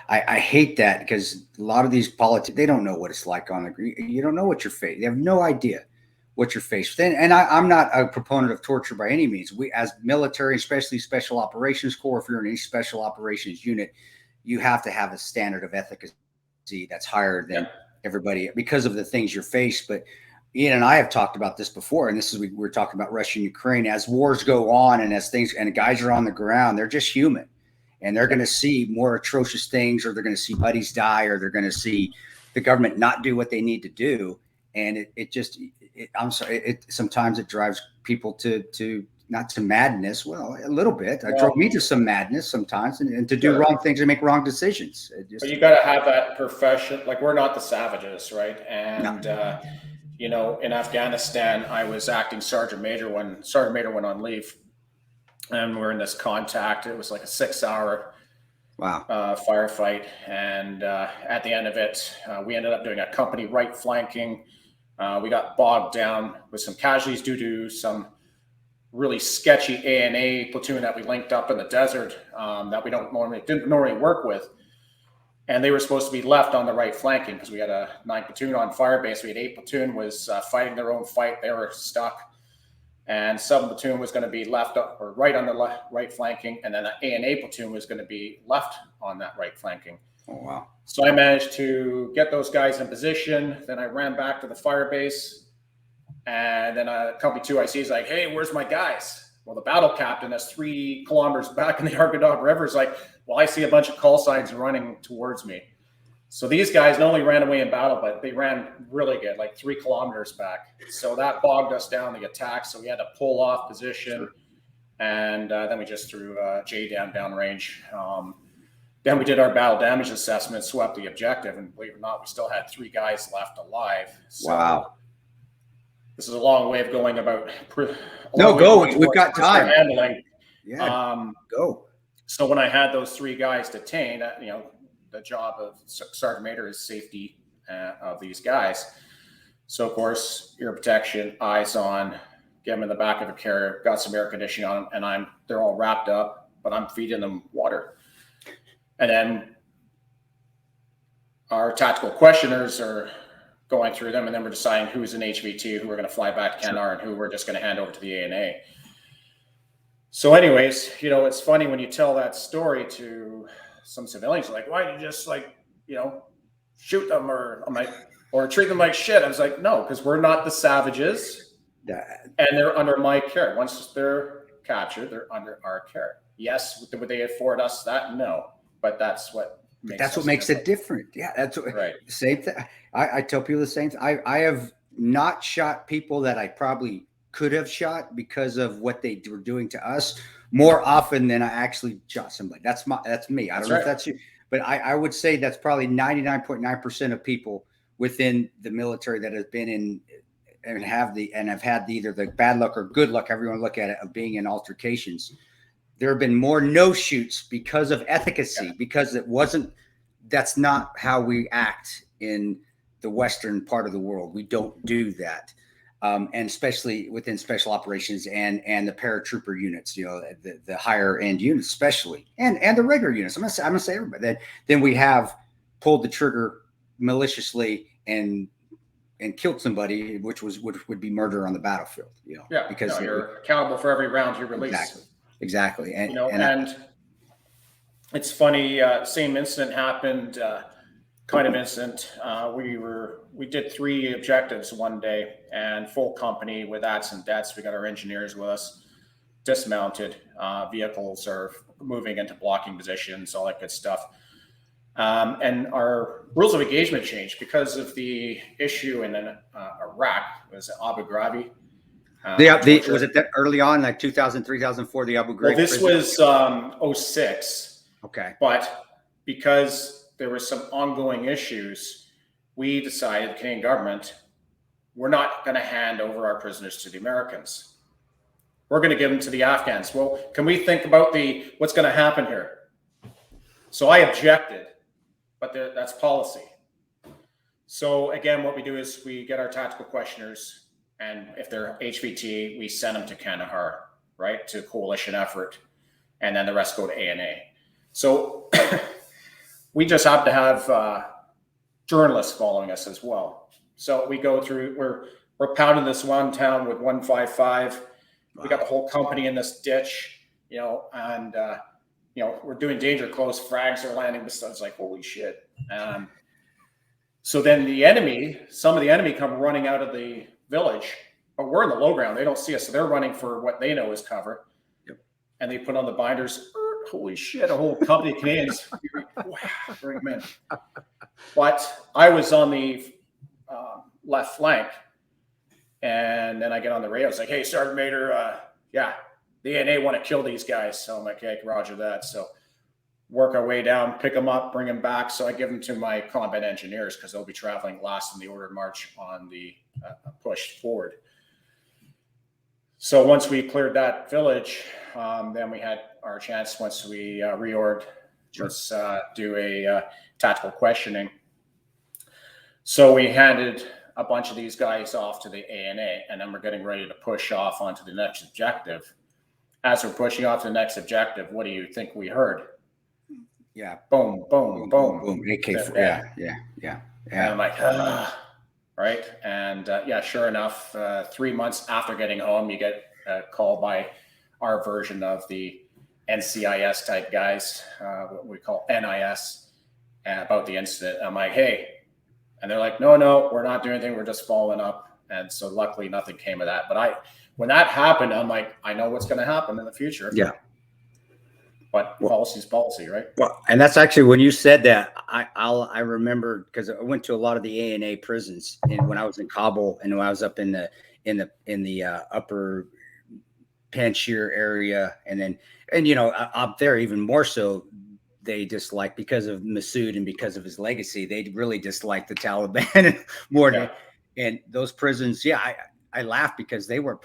I hate that because a lot of these politicians, they don't know what it's like on the. You don't know what you're facing. You have no idea what you're faced with. And I'm not a proponent of torture by any means. We, as military, especially Special Operations Corps, if you're in any Special Operations unit, you have to have a standard of efficacy that's higher than everybody because of the things you're faced. But Ian and I have talked about this before, and this is we're talking about Russia and Ukraine. As wars go on, and as things and guys are on the ground, they're just human, and they're going to see more atrocious things, or they're going to see buddies die, or they're going to see the government not do what they need to do. And I'm sorry, sometimes it drives people to not to madness. Well, a little bit. It drove me to some madness sometimes, and to do wrong things and make wrong decisions. But you got to have that profession. Like, we're not the savages, right? And in Afghanistan, I was acting sergeant major when sergeant major went on leave, and we're in this contact. It was like a 6-hour firefight, and at the end of it, we ended up doing a company right flanking. We got bogged down with some casualties due to some really sketchy A&A platoon that we linked up in the desert that we didn't normally work with. And they were supposed to be left on the right flanking because we had a 9 platoon on fire base. We had 8 platoon was fighting their own fight. They were stuck. And 7 platoon was going to be left up or right on the right flanking. And then an A&A platoon was going to be left on that right flanking. Oh, wow. So I managed to get those guys in position. Then I ran back to the fire base. And then Company 2 IC is like, hey, where's my guys? Well, the battle captain that's 3 kilometers back in the Argadog River is like, well, I see a bunch of call signs running towards me. So these guys not only ran away in battle, but they ran really good, like 3 kilometers back. So that bogged us down the attack. So we had to pull off position. And then we just threw J downrange. Then we did our battle damage assessment, swept the objective. And believe it or not, we still had 3 guys left alive. So wow. This is a long way of going about. We've got time. Handling. Go. So when I had those 3 guys detained, the job of sergeant major is safety of these guys. So of course, ear protection, eyes on, get them in the back of a carrier, got some air conditioning on them, and they're all wrapped up, but I'm feeding them water. And then our tactical questioners are going through them, and then we're deciding who's an HVT, who we're going to fly back to Kandahar, and who we're just going to hand over to the ANA. So anyways, it's funny when you tell that story to some civilians, like, why did you just shoot them? Or I'm like, or treat them like shit. I was like, no, because we're not the savages, and they're under my care. Once they're captured, they're under our care. Yes, would they afford us that? No, but that's what makes it different. Yeah, that's what, right. Same thing. I tell people the same thing. I have not shot people that I probably could have shot because of what they were doing to us more often than I actually shot somebody. That's me. I don't know if that's you, but I would say that's probably 99.9% of people within the military that has been in and have had either the bad luck or good luck, however you want to look at it, of being in altercations. There have been more no shoots because of efficacy, because that's not how we act in the Western part of the world. We don't do that. And especially within special operations and the paratrooper units, the higher end units, especially, and the regular units. I'm gonna say everybody. Then we have pulled the trigger maliciously and killed somebody, which would be murder on the battlefield. Because you're accountable for every round you release. Exactly. And it's funny. Same incident happened. Kind of incident. We did 3 objectives one day, and full company with ats and debts. We got our engineers with us, dismounted. Vehicles are moving into blocking positions, all that good stuff. And our rules of engagement changed because of the issue in Iraq. Was Abu Ghraib? Was it that early on, like 2003, 2004, the Abu Ghraib? Well, this was 06. Okay. But because there were some ongoing issues, we decided, the Canadian government, we're not going to hand over our prisoners to the Americans. We're going to give them to the Afghans. Well, can we think about what's going to happen here? So I objected, but that's policy. So again, what we do is we get our tactical questioners, and if they're HVT, we send them to Kandahar, right, to coalition effort, and then the rest go to ANA. So we just have to have journalists following us as well. So we go through, we're pounding this one town with 155. Wow. We got the whole company in this ditch, and we're doing danger close. Frags are landing. It's like, holy shit. So then some of the enemy come running out of the village, but we're in the low ground. They don't see us, so they're running for what they know is cover. Yep. And they put on the binders. Holy shit! A whole company of Canadians. Bring them in. But I was on the left flank, and then I get on the radio. It's like, "Hey, Sergeant Major, the ANA want to kill these guys." So I'm like, "Hey, roger that." So work our way down, pick them up, bring them back. So I give them to my combat engineers because they'll be traveling last in the order of march on the push forward. So once we cleared that village, then we had our chance. Once we reorged, let's do a tactical questioning. So we handed a bunch of these guys off to the ANA, and then we're getting ready to push off onto the next objective. As we're pushing off to the next objective, what do you think we heard? Yeah. Boom, boom, boom, boom. AK-4. Yeah. And I'm like, right. And sure enough, 3 months after getting home, you get a call by our version of the NCIS type guys, what we call NIS, about the incident. I'm like, hey, and they're like, no, we're not doing anything. We're just following up. And so luckily nothing came of that. But when that happened, I'm like, I know what's going to happen in the future. Yeah. But policy is policy, right? Well, and that's actually when you said that, I remember, because I went to a lot of the ANA prisons, and when I was in Kabul and when I was up in the upper Panjshir area, and up there even more so, they dislike, because of Massoud and because of his legacy, they really dislike the Taliban more. And those prisons, I laugh because they were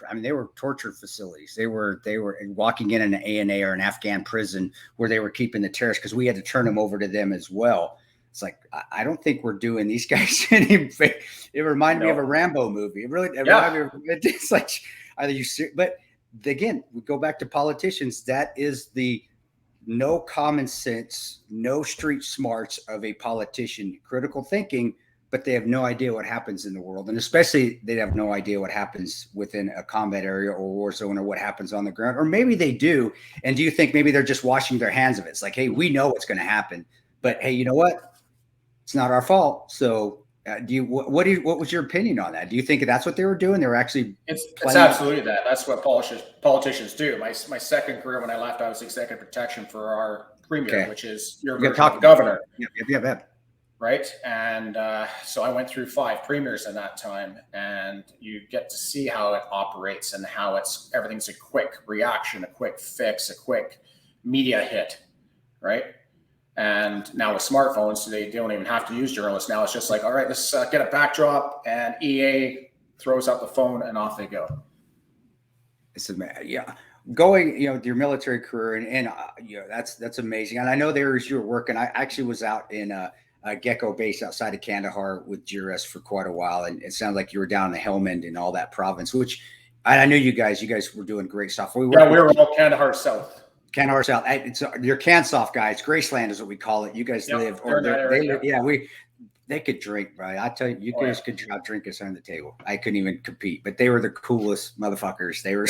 torture facilities. They were walking in an ANA or an Afghan prison where they were keeping the terrorists, because we had to turn them over to them as well. It's like, I don't think we're doing these guys any favor. It reminded me of a Rambo movie. It really, it's like, either you, but again, we go back to politicians. That is the no common sense, no street smarts of a politician, critical thinking, but they have no idea what happens in the world. And especially they have no idea what happens within a combat area or war zone, or what happens on the ground. Or maybe they do. And do you think maybe they're just washing their hands of it? It's like, hey, we know what's going to happen, but hey, you know what? It's not our fault. So What was your opinion on that? Do you think that's what they were doing? They were actually it's absolutely that. That's what politicians do. My second career when I left, I was executive protection for our premier, which is your version of the governor. Yeah. Right. And so I went through 5 premiers in that time, and you get to see how it operates and how everything's a quick reaction, a quick fix, a quick media hit. Right. And now with smartphones, they don't even have to use journalists. Now it's just like, all right, let's get a backdrop, and EA throws out the phone and off they go. Yeah. Going, your military career and that's amazing. And I know you were working. I actually was out in a Gecko base outside of Kandahar with GRS for quite a while. And it sounded like you were down in the Helmand and all that province, which I knew you guys were doing great stuff. We were all Kandahar South. Kandahar South. It's your Kansoff guys. Graceland is what we call it. You guys live, or they could drink, right? I tell you, guys could drink us on the table. I couldn't even compete, but they were the coolest motherfuckers. They were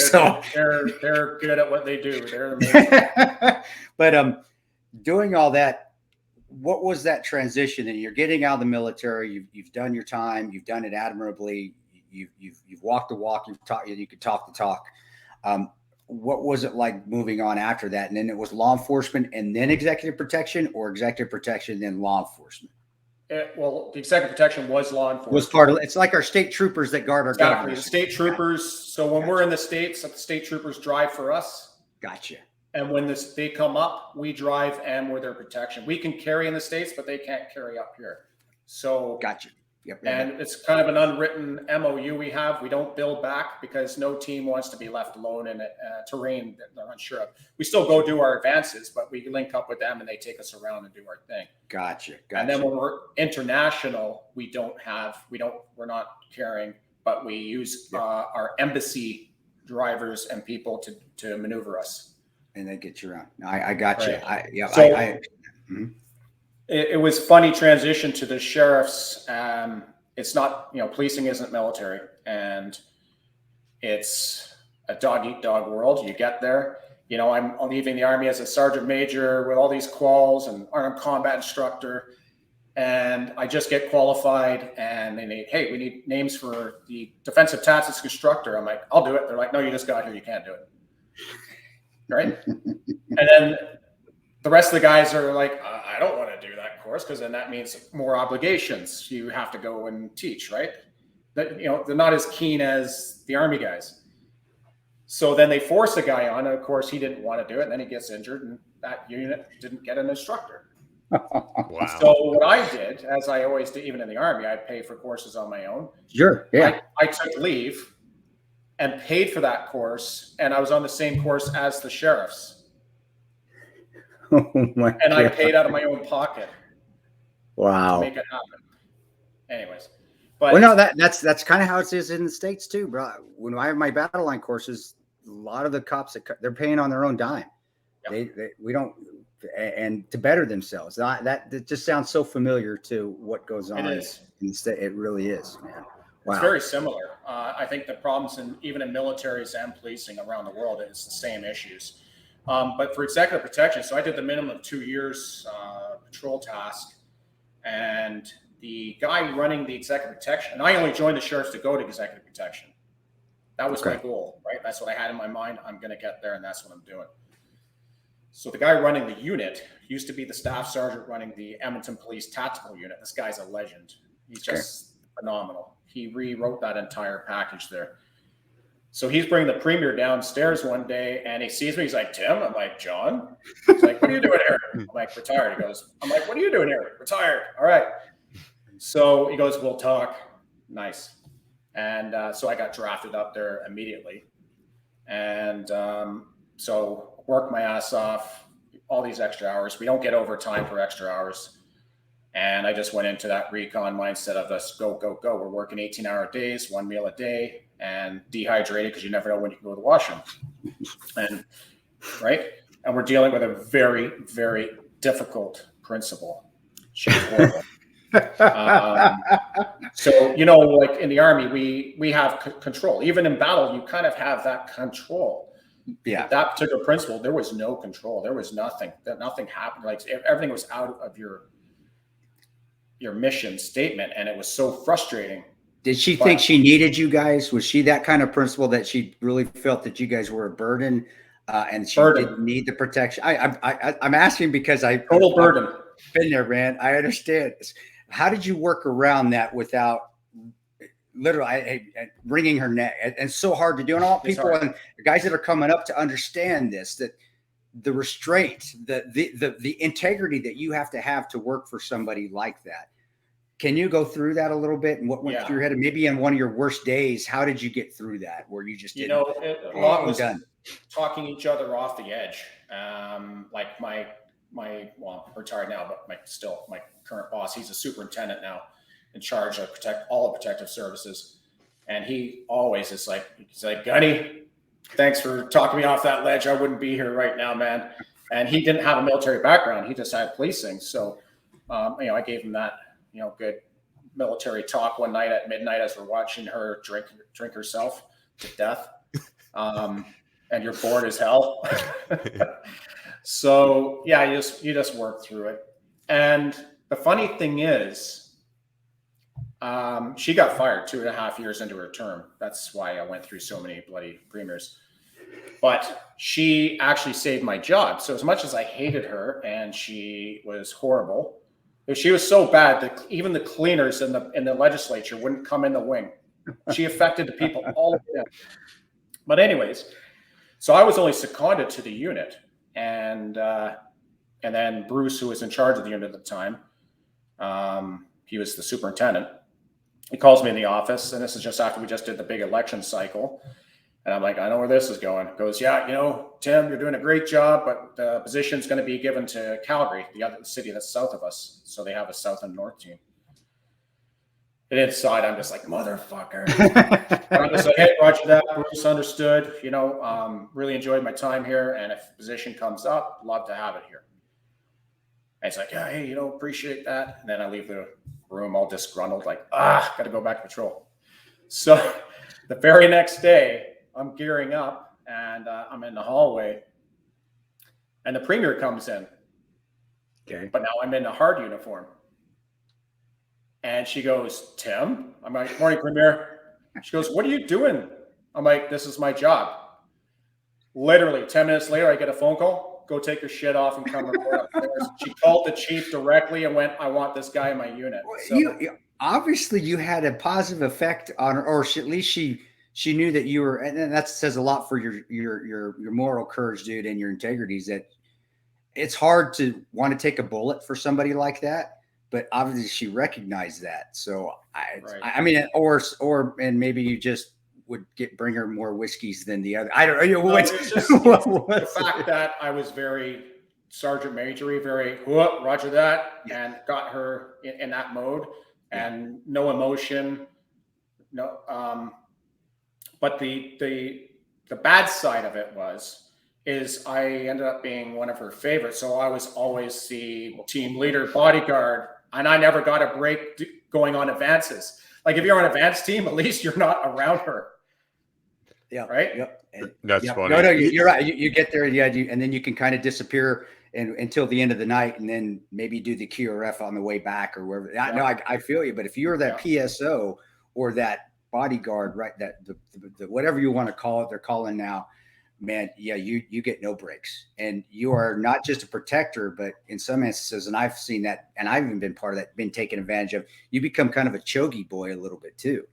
they're good at what they do. They're amazing. But doing all that, what was that transition? And you're getting out of the military. You've done your time. You've done it admirably. You've walked the walk. You could talk the talk. What was it like moving on after that? And then it was law enforcement and then executive protection, or executive protection, then law enforcement? Well, the executive protection was law enforcement. Was part of it's like our state troopers that guard our government. The state troopers. So when we're in the States, the state troopers drive for us. Gotcha. And when they come up, we drive and we're their protection. We can carry in the States, but they can't carry up here. So gotcha. Yep. And it's kind of an unwritten MOU we have. We don't build back because no team wants to be left alone in a terrain that they're unsure of. We still go do our advances, but we link up with them and they take us around and do our thing. Gotcha. And then when we're international, we're not carrying, but we use our embassy drivers and people to maneuver us. And they get you around. I got right. you. Mm-hmm. It was funny transition to the sheriffs. It's not, policing isn't military, and it's a dog eat dog world. You get there, I'm leaving the Army as a sergeant major with all these quals and armed combat instructor. And I just get qualified, and they need, hey, we need names for the defensive tactics instructor. I'm like, I'll do it. They're like, no, you just got here. You can't do it. Right. And then the rest of the guys are like, I don't want to do that course, because then that means more obligations. You have to go and teach, right? That, they're not as keen as the Army guys. So then they force a guy on, and of course he didn't want to do it, and then he gets injured, and that unit didn't get an instructor. Wow. So what I did, as I always do, even in the Army, I pay for courses on my own. Sure. Yeah. I took leave and paid for that course, and I was on the same course as the sheriffs. And I paid out of my own pocket. Wow. To make it happen. Anyways. But that's kind of how it is in the States too, bro. When I have my Battleline courses, a lot of the cops they're paying on their own dime. Yep. We don't, and to better themselves. That just sounds so familiar to what goes on in the state. It really is, man. Wow. It's very similar. I think the problems even in militaries and policing around the world is the same issues. But for executive protection, so I did the minimum of 2 years patrol task, and the guy running the executive protection, and I only joined the sheriffs to go to executive protection. That was my goal, right? That's what I had in my mind. I'm going to get there, and that's what I'm doing. So the guy running the unit used to be the staff sergeant running the Edmonton Police Tactical Unit. This guy's a legend. He's just phenomenal. He rewrote that entire package there. So he's bringing the premier downstairs one day, and he sees me. He's like, Tim. I'm like, John. He's like, what are you doing here? I'm like, retired. He goes, I'm like, what are you doing here? Retired. All right. So he goes, we'll talk. Nice. And so I got drafted up there immediately. And so worked my ass off, all these extra hours. We don't get overtime for extra hours. And I just went into that recon mindset of us go, go, go. We're working 18-hour days, 1 meal a day, and dehydrated because you never know when you can go to the washroom. And right. And we're dealing with a very, very difficult principal. She's horrible. So, like in the Army, we have control. Even in battle, you kind of have that control. Yeah. That particular principle, there was no control. There was nothing. Nothing happened. Like everything was out of your your mission statement, and it was so frustrating. Did she think she needed you guys? Was she that kind of principal that she really felt that you guys were a burden, and she didn't need the protection? I'm asking because total burden. I've been there, man. I understand. How did you work around that without literally wringing her neck? And it's so hard to do. And all people and the guys that are coming up to understand this, that the restraint, the integrity that you have to work for somebody like that. Can you go through that a little bit and what went through your head? And maybe in one of your worst days, how did you get through that? Where you just didn't, a lot was talking each other off the edge. Like my well, I'm retired now, but my current boss, he's a superintendent now in charge of all of protective services. And he always is like, he's like, Gunny, thanks for talking me off that ledge. I wouldn't be here right now, man. And he didn't have a military background. He just had policing. So, I gave him that, good military talk one night at midnight as we're watching her drink herself to death. And you're bored as hell. So yeah, you just work through it. And the funny thing is, she got fired 2.5 years into her term. That's why I went through so many bloody premiers. But she actually saved my job. So as much as I hated her and she was horrible, she was so bad that even the cleaners in the legislature wouldn't come in the wing. She affected the people all of them. But anyways, so I was only seconded to the unit, and then Bruce, who was in charge of the unit at the time, he was the superintendent. He calls me in the office, and this is just after we just did the big election cycle. And I'm like, I know where this is going. He goes, yeah, Tim, you're doing a great job, but the position's going to be given to Calgary, the other city that's south of us. So they have a south and north team. And inside, I'm just like, motherfucker. I'm just like, hey, roger that. Bruce understood. Really enjoyed my time here. And if a position comes up, love to have it here. And he's like, yeah, hey, appreciate that. And then I leave the room all disgruntled, like, got to go back to patrol. So the very next day, I'm gearing up and I'm in the hallway and the premier comes in. Okay. But now I'm in a hard uniform. And she goes, Tim? I'm like, morning, premier. She goes, what are you doing? I'm like, this is my job. Literally 10 minutes later, I get a phone call. Go take your shit off and come report upstairs. She called the chief directly and went, I want this guy in my unit. So, obviously you had a positive effect on her, or at least she knew that you were, and that says a lot for your moral courage, dude, and your integrity. Is that it's hard to want to take a bullet for somebody like that, but obviously she recognized that. So I mean, and maybe you just would bring her more whiskeys than the other. I don't know. It's just the fact that I was very Sergeant Majory, very roger that, and got her in that mode, and no emotion, no. But the bad side of it is I ended up being one of her favorites. So I was always the team leader, bodyguard, and I never got a break going on advances. Like if you're on an advance team, at least you're not around her. Yeah. Right. Yep. That's funny. No, you're right. You get there, and then you can kind of disappear until the end of the night, and then maybe do the QRF on the way back or wherever. Yeah. No, I feel you. But if you're that PSO or that bodyguard, right? That the whatever you want to call it, they're calling now, man. Yeah, you get no breaks, and you are not just a protector, but in some instances, and I've seen that, and I've even been part of that, been taken advantage of. You become kind of a chogy boy a little bit too,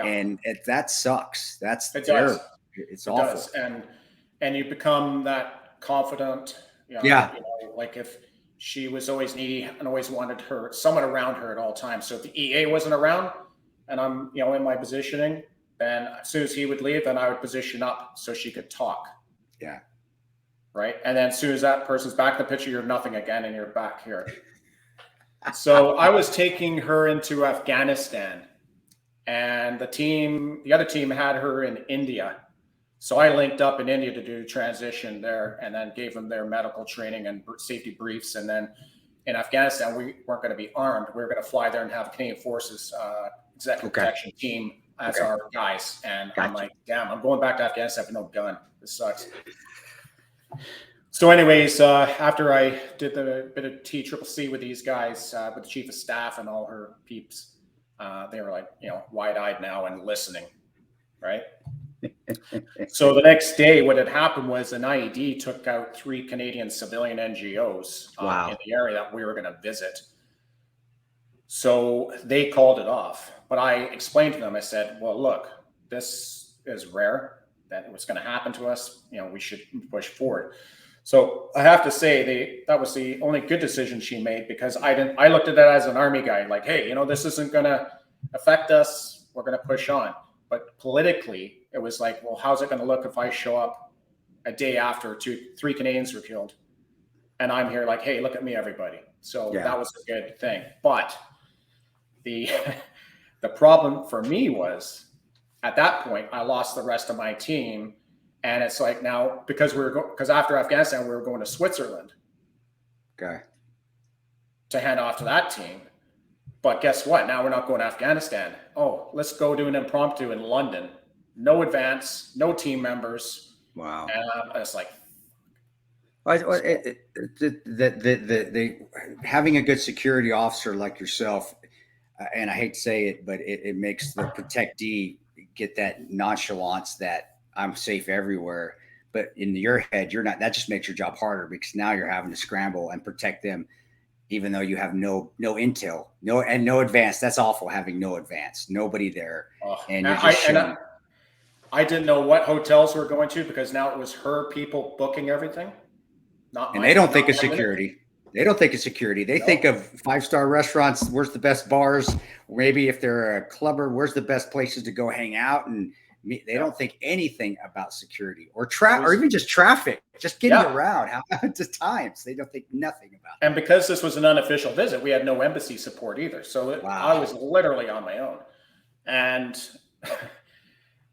and that sucks. That's terrible. It's awful. Does. And you become that confident. Like if she was always needy and always wanted someone around her at all times. So if the EA wasn't around, and I'm, in my positioning, then as soon as he would leave, then I would position up so she could talk. Yeah. Right. And then as soon as that person's back in the picture, you're nothing again, and you're back here. So I was taking her into Afghanistan, and the other team had her in India. So I linked up in India to do transition there, and then gave them their medical training and safety briefs. And then in Afghanistan, we weren't going to be armed. We were going to fly there and have Canadian Forces executive protection team as our guys. And I'm like, damn, I'm going back to Afghanistan with no gun. This sucks. So anyways, after I did the bit of TCCC with these guys, with the chief of staff and all her peeps, they were like, wide-eyed now and listening, right? So the next day, what had happened was an IED took out 3 Canadian civilian NGOs in the area that we were going to visit. So they called it off. But I explained to them, I said, well, look, this is rare, that it was going to happen to us. We should push forward. So I have to say that was the only good decision she made, because I looked at that as an Army guy, like, hey, this isn't going to affect us. We're going to push on. But politically, it was like, well, how's it going to look if I show up a day after 3 Canadians were killed, and I'm here like, hey, look at me, everybody. So that was a good thing. But the problem for me was, at that point, I lost the rest of my team. And it's like, now, because after Afghanistan, we were going to Switzerland. Okay. To hand off to that team. But guess what? Now we're not going to Afghanistan. Oh, let's go do an impromptu in London. No advance, no team members. Wow. And it's like, having a good security officer like yourself, and I hate to say it, but it makes the protectee get that nonchalance that I'm safe everywhere. But in your head, you're not. That just makes your job harder, because now you're having to scramble and protect them, even though you have no intel, no advance. That's awful, having no advance, nobody there, and you're just I didn't know what hotels we were going to, because now it was her people booking everything. And they don't think of security. They don't think of security. They think of 5-star restaurants. Where's the best bars? Maybe if they're a clubber, where's the best places to go hang out? And they don't think anything about security or even just traffic, just getting around. How just times they don't think nothing about it. And because this was an unofficial visit, we had no embassy support either. So I was literally on my own. And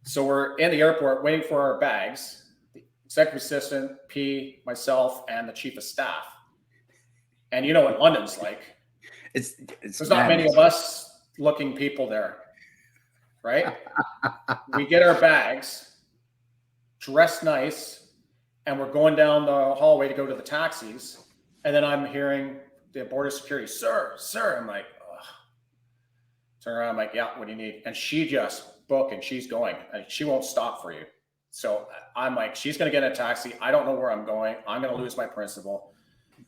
so we're in the airport waiting for our bags, the executive assistant, P, myself, and the chief of staff. And you know what London's like. There's not many of us looking people there, right? We get our bags, dressed nice, and we're going down the hallway to go to the taxis. And then I'm hearing the border security, sir. I'm like, ugh. Turn around, I'm like, yeah, what do you need? And she just booked, and she's going. And she won't stop for you. So I'm like, she's going to get in a taxi. I don't know where I'm going. I'm going to lose my principal.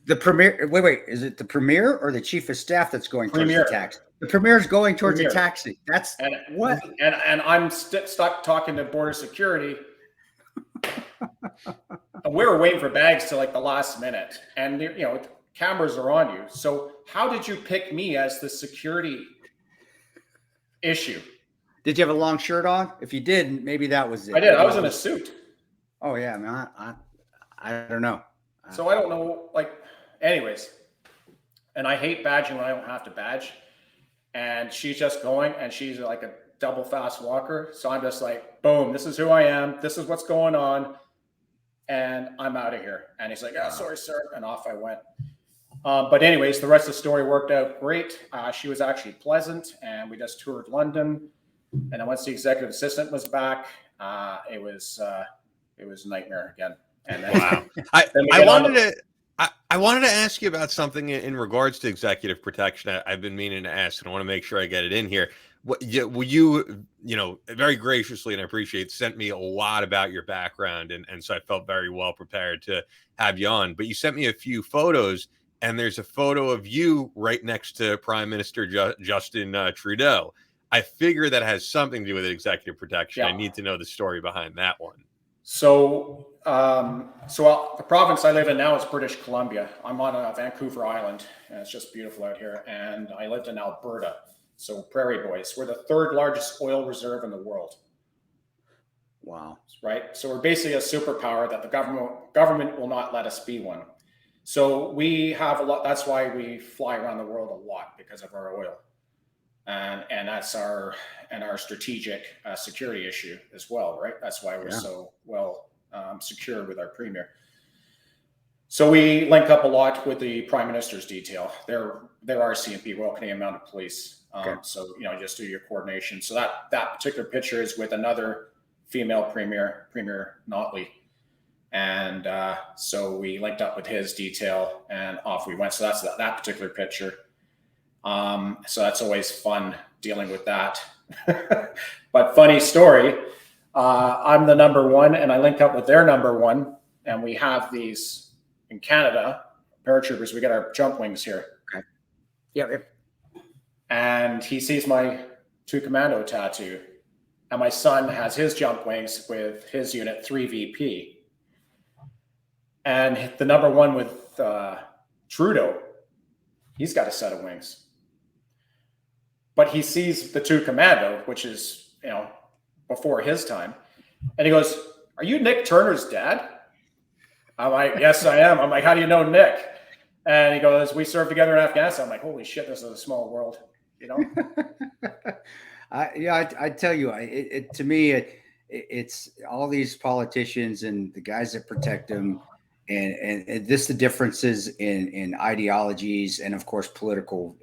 The premier, wait, is it the premier or the chief of staff that's going towards the taxi? The premier is going towards the taxi. That's what? And I'm stuck talking to border security. And we were waiting for bags till like the last minute. And, cameras are on you. So how did you pick me as the security issue? Did you have a long shirt on? If you didn't, maybe that was it. I did. I was in a suit. Oh, yeah. I don't know. So I don't know, anyways, and I hate badging when I don't have to badge. And she's just going, and she's like a double fast walker. So I'm just like, boom, this is who I am. This is what's going on. And I'm out of here. And he's like, oh, sorry, sir. And off I went. But anyways, the rest of the story worked out great. She was actually pleasant, and we just toured London. And then once the executive assistant was back, it was a nightmare again. And then, wow. I wanted to ask you about something in regards to executive protection. I've been meaning to ask, and I want to make sure I get it in here. You very graciously, and I appreciate, sent me a lot about your background, and so I felt very well prepared to have you on. But you sent me a few photos, and there's a photo of you right next to Prime Minister Justin Trudeau. I figure that has something to do with executive protection. I need to know the story behind that one. So, the province I live in now is British Columbia. I'm on Vancouver Island, and it's just beautiful out here. And I lived in Alberta, so Prairie Boys. We're the 3rd largest oil reserve in the world. Wow! Right. So we're basically a superpower that the government will not let us be one. So we have a lot. That's why we fly around the world a lot, because of our oil, and that's our strategic security issue as well, right? That's why we're so well secure with our premier. So we link up a lot with the Prime Minister's detail. They're RCMP, Royal Canadian Mounted Police. So just do your coordination. So that particular picture is with another female premier, Premier Notley, And so we linked up with his detail and off we went. So that's that particular picture. So that's always fun dealing with that. But funny story, I'm the number one and I link up with their number one. And we have these in Canada, paratroopers, we got our jump wings here. Okay. Yep. And he sees my 2 commando tattoo. And my son has his jump wings with his unit 3 VP. And the number one with Trudeau, he's got a set of wings. But he sees the 2 commando, which is, before his time. And he goes, "Are you Nick Turner's dad?" I'm like, "Yes, I am." I'm like, "How do you know Nick?" And he goes, "We served together in Afghanistan." I'm like, "Holy shit, this is a small world, I tell you, to me, it's all these politicians and the guys that protect them, and this the differences in ideologies and of course political.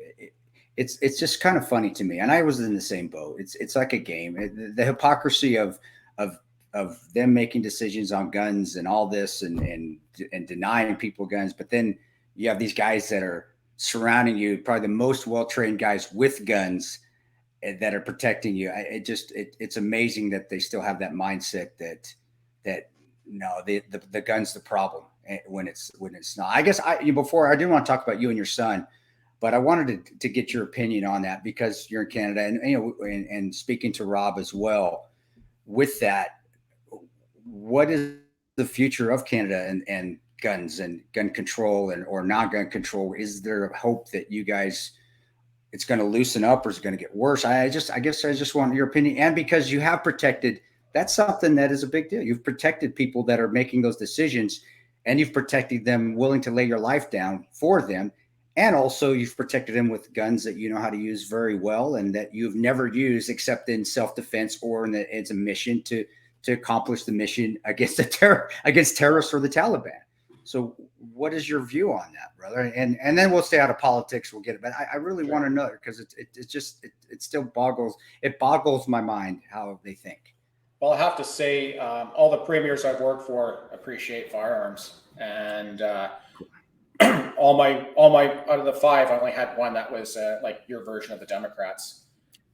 It's just kind of funny to me, and I was in the same boat. It's like a game. The hypocrisy of them making decisions on guns and all this, and denying people guns, but then you have these guys that are surrounding you, probably the most well-trained guys with guns that are protecting you. It's amazing that they still have that mindset that no, the gun's the problem when it's not. I guess before I didn't want to talk about you and your son, but I wanted to get your opinion on that because you're in Canada and speaking to Rob as well. With that, what is the future of Canada and guns and gun control or non-gun control? Is there a hope that you guys it's going to loosen up or is it going to get worse? I guess I just want your opinion. And because you have protected, that's something that is a big deal. You've protected people that are making those decisions, and you've protected them willing to lay your life down for them. And also you've protected them with guns that you know how to use very well and that you've never used except in self-defense or it's a mission to accomplish the mission against terrorists or the Taliban. So what is your view on that, brother? And then we'll stay out of politics. We'll get it. But I really want to know because it still boggles my mind how they think. Well, I have to say, all the premiers I've worked for appreciate firearms, and all my out of the 5, I only had one that was like your version of the Democrats,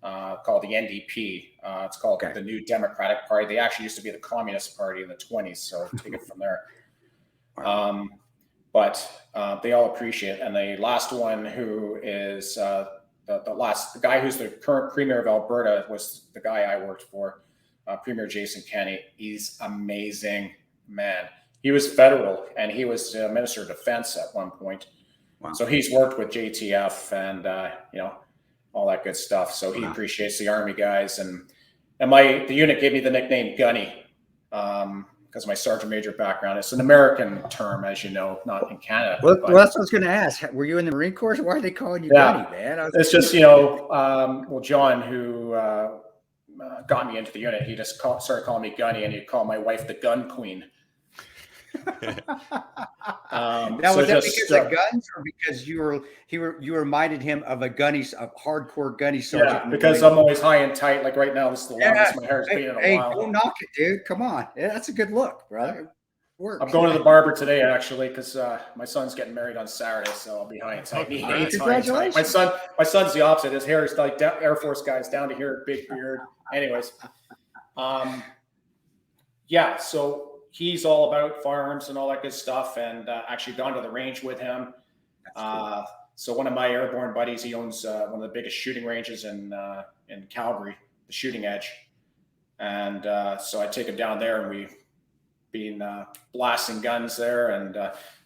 called the NDP. It's called the New Democratic Party. They actually used to be the Communist Party in the 20s, so take it from there. But they all appreciate it. And the last one, who is the guy who's the current premier of Alberta, was the guy I worked for, Premier Jason Kenney. He's amazing, man. He was federal and he was Minister of Defense at one point. Wow. So he's worked with JTF and all that good stuff. So he appreciates the Army guys, and the unit gave me the nickname Gunny. Because of my sergeant major background. It's an American term, as you know, not in Canada. Well, that's what I was going to ask. Were you in the Marine Corps? Why are they calling you Gunny, man? It's just, John, who got me into the unit, he just started calling me Gunny, and he'd call my wife the Gun Queen. Now, was that because of guns, or because you reminded him of a hardcore gunny sergeant? Yeah, because I'm always high and tight. Like right now, this is the longest my hair's been in a while. Don't knock it, dude. Come on, that's a good look, brother. I'm going to the barber today, actually, because my son's getting married on Saturday, so I'll be high and tight. Congratulations. My son's the opposite. His hair is like Air Force guys down to here, big beard. Anyways, so he's all about firearms and all that good stuff, and actually gone to the range with him. Cool. So one of my airborne buddies, he owns one of the biggest shooting ranges in Calgary, the Shooting Edge. And so I take him down there, and we've been blasting guns there. And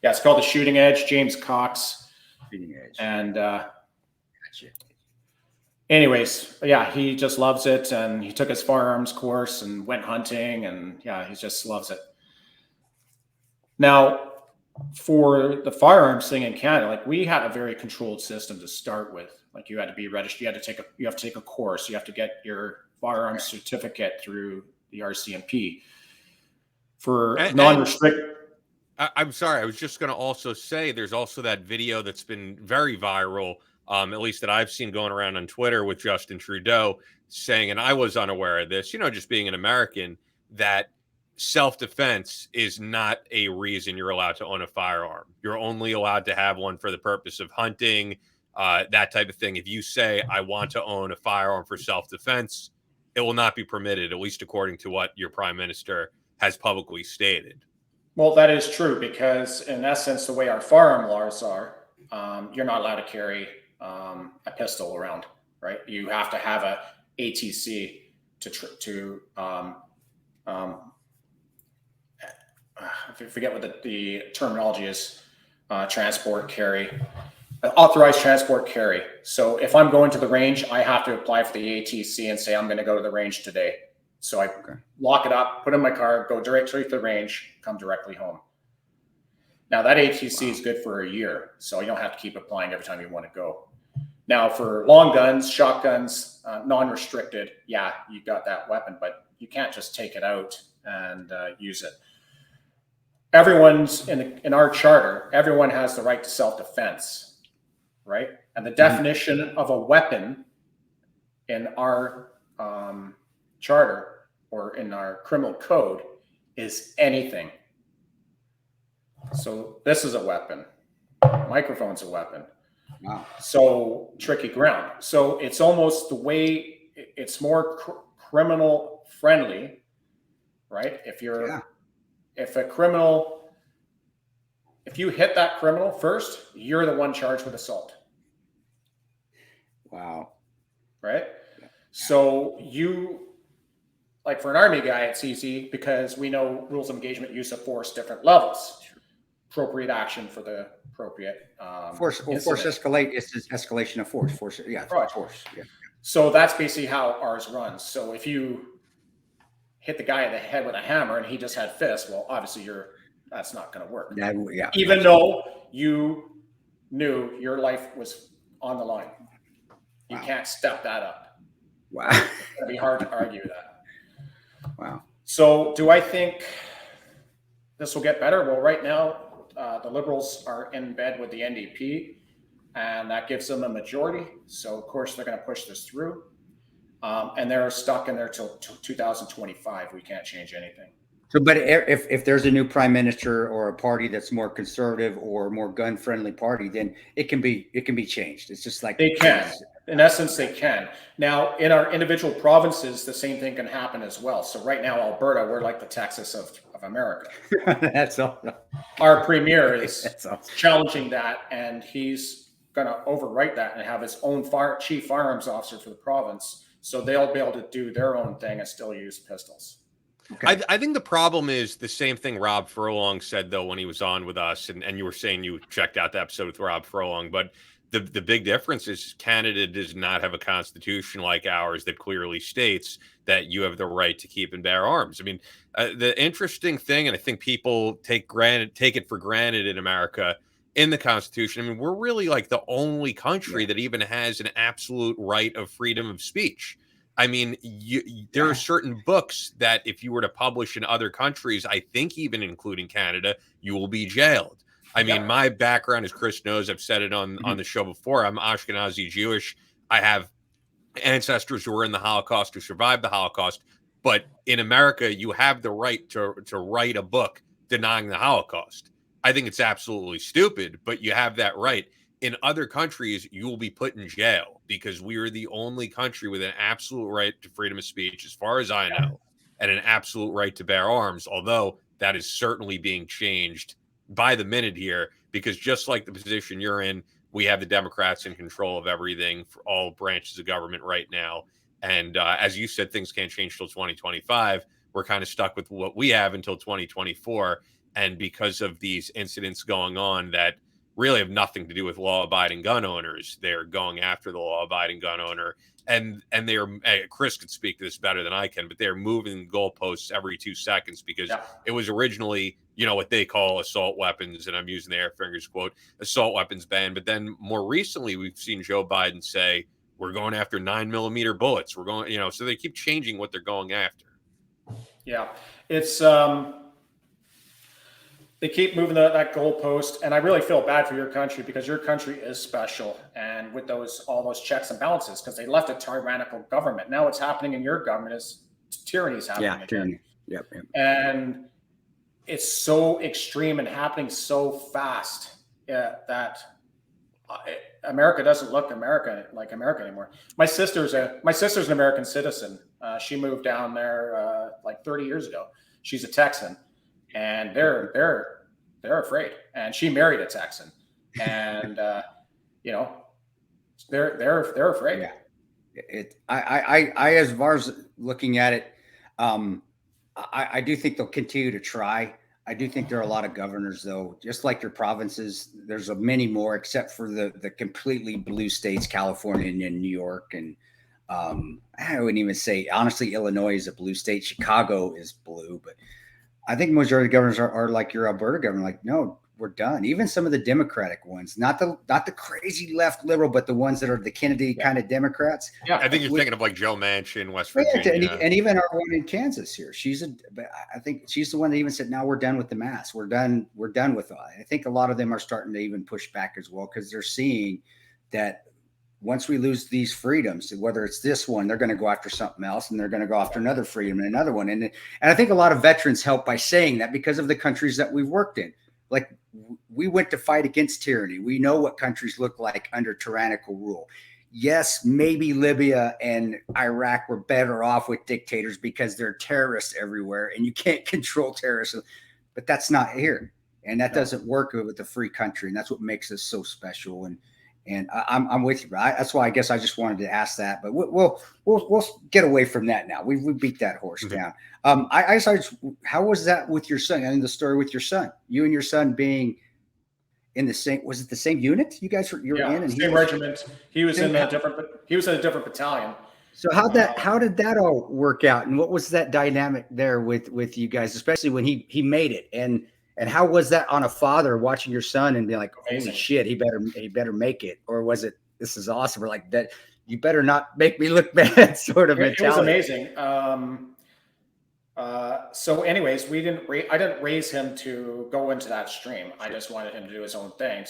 it's called the Shooting Edge, James Cox. Shooting Edge. And gotcha. Anyways, he just loves it. And he took his firearms course and went hunting, and he just loves it. Now, for the firearms thing in Canada, like, we had a very controlled system to start with. Like, you had to be registered. You have to take a course. You have to get your firearms certificate through the RCMP. For non-restricted. I'm sorry. I was just going to also say there's also that video that's been very viral, at least that I've seen going around on Twitter, with Justin Trudeau saying, and I was unaware of this, just being an American, that self-defense is not a reason you're allowed to own a firearm. You're only allowed to have one for the purpose of hunting, that type of thing. If you say, I want to own a firearm for self-defense, it will not be permitted, at least according to what your prime minister has publicly stated. Well, that is true, because in essence, the way our firearm laws are, you're not allowed to carry a pistol around, right? You have to have a ATC I forget what the terminology is, authorized transport carry. So if I'm going to the range, I have to apply for the ATC and say, I'm going to go to the range today. So I lock it up, put it in my car, go directly to the range, come directly home. Now that ATC is good for a year, so you don't have to keep applying every time you want to go. Now for long guns, shotguns, non-restricted, yeah, you got that weapon, but you can't just take it out and use it. Everyone's in our charter, everyone has the right to self-defense, right? And the definition of a weapon in our charter or in our criminal code is anything. So this is a weapon. Microphone's a weapon. Wow. So tricky ground. So it's almost the way it's more criminal friendly, right? If you hit that criminal first, you're the one charged with assault. Wow. Right? Yeah. So like for an Army guy, it's easy because we know rules of engagement, use of force, different levels. Appropriate action for the appropriate force escalate. It's escalation of force. Force. Yeah. Right. Force. Yeah. So that's basically how ours runs. So if you hit the guy in the head with a hammer and he just had fists, well, obviously that's not going to work. Yeah. Even though you knew your life was on the line, you can't step that up. Wow. It's going to be hard to argue that. Wow. So do I think this will get better? Well, right now, the Liberals are in bed with the NDP, and that gives them a majority. So, of course, they're going to push this through. And they're stuck in there till 2025. We can't change anything. So, but if there's a new prime minister or a party that's more conservative or more gun-friendly party, then it can be changed. It's just like they can. In essence, they can. Now, in our individual provinces, the same thing can happen as well. So right now, Alberta, we're like the Texas of America. That's all. Our premier is challenging that, and he's going to overwrite that and have his own chief firearms officer for the province. So they'll be able to do their own thing and still use pistols. Okay. I think the problem is the same thing Rob Furlong said, though, when he was on with us, and you were saying you checked out the episode with Rob Furlong, but the big difference is Canada does not have a constitution like ours that clearly states that you have the right to keep and bear arms. I mean, the interesting thing, and I think people take it for granted in America, in the Constitution, I mean, we're really like the only country that even has an absolute right of freedom of speech. I mean, there are certain books that if you were to publish in other countries, I think even including Canada, you will be jailed. I mean, my background, as Chris knows, I've said it on the show before, I'm Ashkenazi Jewish. I have ancestors who were in the Holocaust, who survived the Holocaust. But in America, you have the right to write a book denying the Holocaust. I think it's absolutely stupid, but you have that right. In other countries, you will be put in jail because we are the only country with an absolute right to freedom of speech, as far as I know, and an absolute right to bear arms, although that is certainly being changed by the minute here, because just like the position you're in, we have the Democrats in control of everything for all branches of government right now. And as you said, things can't change till 2025. We're kind of stuck with what we have until 2024. And because of these incidents going on that really have nothing to do with law-abiding gun owners, they're going after the law-abiding gun owner. And they're, Chris could speak to this better than I can, but they're moving goalposts every 2 seconds because it was originally, what they call assault weapons, and I'm using the air fingers quote, assault weapons ban. But then more recently, we've seen Joe Biden say, we're going after 9mm bullets. We're going, so they keep changing what they're going after. Yeah, it's, they keep moving that goalpost, and I really feel bad for your country because your country is special, and with all those checks and balances, because they left a tyrannical government. Now what's happening in your government is tyranny is happening again. Yep. And it's so extreme and happening so fast that America doesn't look like America anymore. My sister's an American citizen. She moved down there like 30 years ago. She's a Texan, and they're afraid. And she married a Texan, and you know, they're afraid. Yeah. I as far as looking at it, I do think they'll continue to try. I do think there are a lot of governors, though, just like your provinces. There's many more, except for the completely blue states, California and New York. And I wouldn't even say, honestly, Illinois is a blue state. Chicago is blue. But I think majority of governors are like your Alberta governor, like, no, we're done. Even some of the Democratic ones, not the crazy left liberal, but the ones that are the Kennedy kind of Democrats. Yeah, I think you're thinking of like Joe Manchin, West Virginia, and even our one in Kansas here. I think she's the one that even said, "Now we're done with the mask. We're done with all." I think a lot of them are starting to even push back as well, because they're seeing that once we lose these freedoms, whether it's this one, they're going to go after something else, and they're going to go after another freedom and another one. And I think a lot of veterans help by saying that, because of the countries that we've worked in. Like, we went to fight against tyranny. We know what countries look like under tyrannical rule. Yes, maybe Libya and Iraq were better off with dictators because there are terrorists everywhere and you can't control terrorism, but that's not here. And that doesn't work with a free country. And that's what makes us so special. And I'm with you, right? That's why I guess I just wanted to ask that, but we'll get away from that now. We beat that horse down. I started, how was that with your son? I mean, the story with your son, you and your son being in the same, was it the same unit you guys were in? And same regiment. He was in a different battalion. So how did that all work out? And what was that dynamic there with you guys, especially when he made it? And how was that on a father watching your son and being like, holy shit, he better make it? Or was it, this is awesome, or like, that you better not make me look bad sort of mentality? It was amazing. So anyways, I didn't raise him to go into that stream. I just wanted him to do his own thing.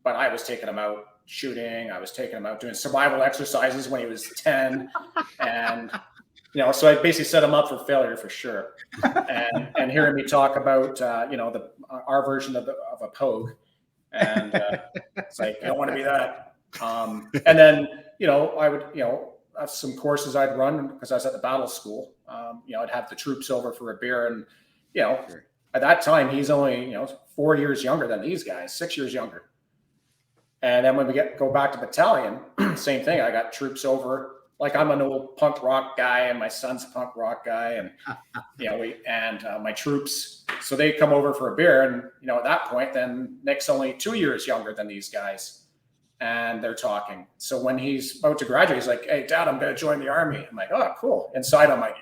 But I was taking him out shooting. I was taking him out doing survival exercises when he was 10. And, so I basically set him up for failure for sure. And hearing me talk about, our version of a pogue. And it's like, I don't want to be that. And then, I would, have some courses I'd run because I was at the battle school. I'd have the troops over for a beer, and at that time he's only 4 years younger than these guys, 6 years younger. And then when we go back to battalion, same thing. I got troops over. Like, I'm an old punk rock guy, and my son's a punk rock guy, and my troops. So they come over for a beer, and at that point, then Nick's only 2 years younger than these guys. And they're talking. So when he's about to graduate, he's like, "Hey, Dad, I'm going to join the Army." I'm like, "Oh, cool." Inside, I'm like,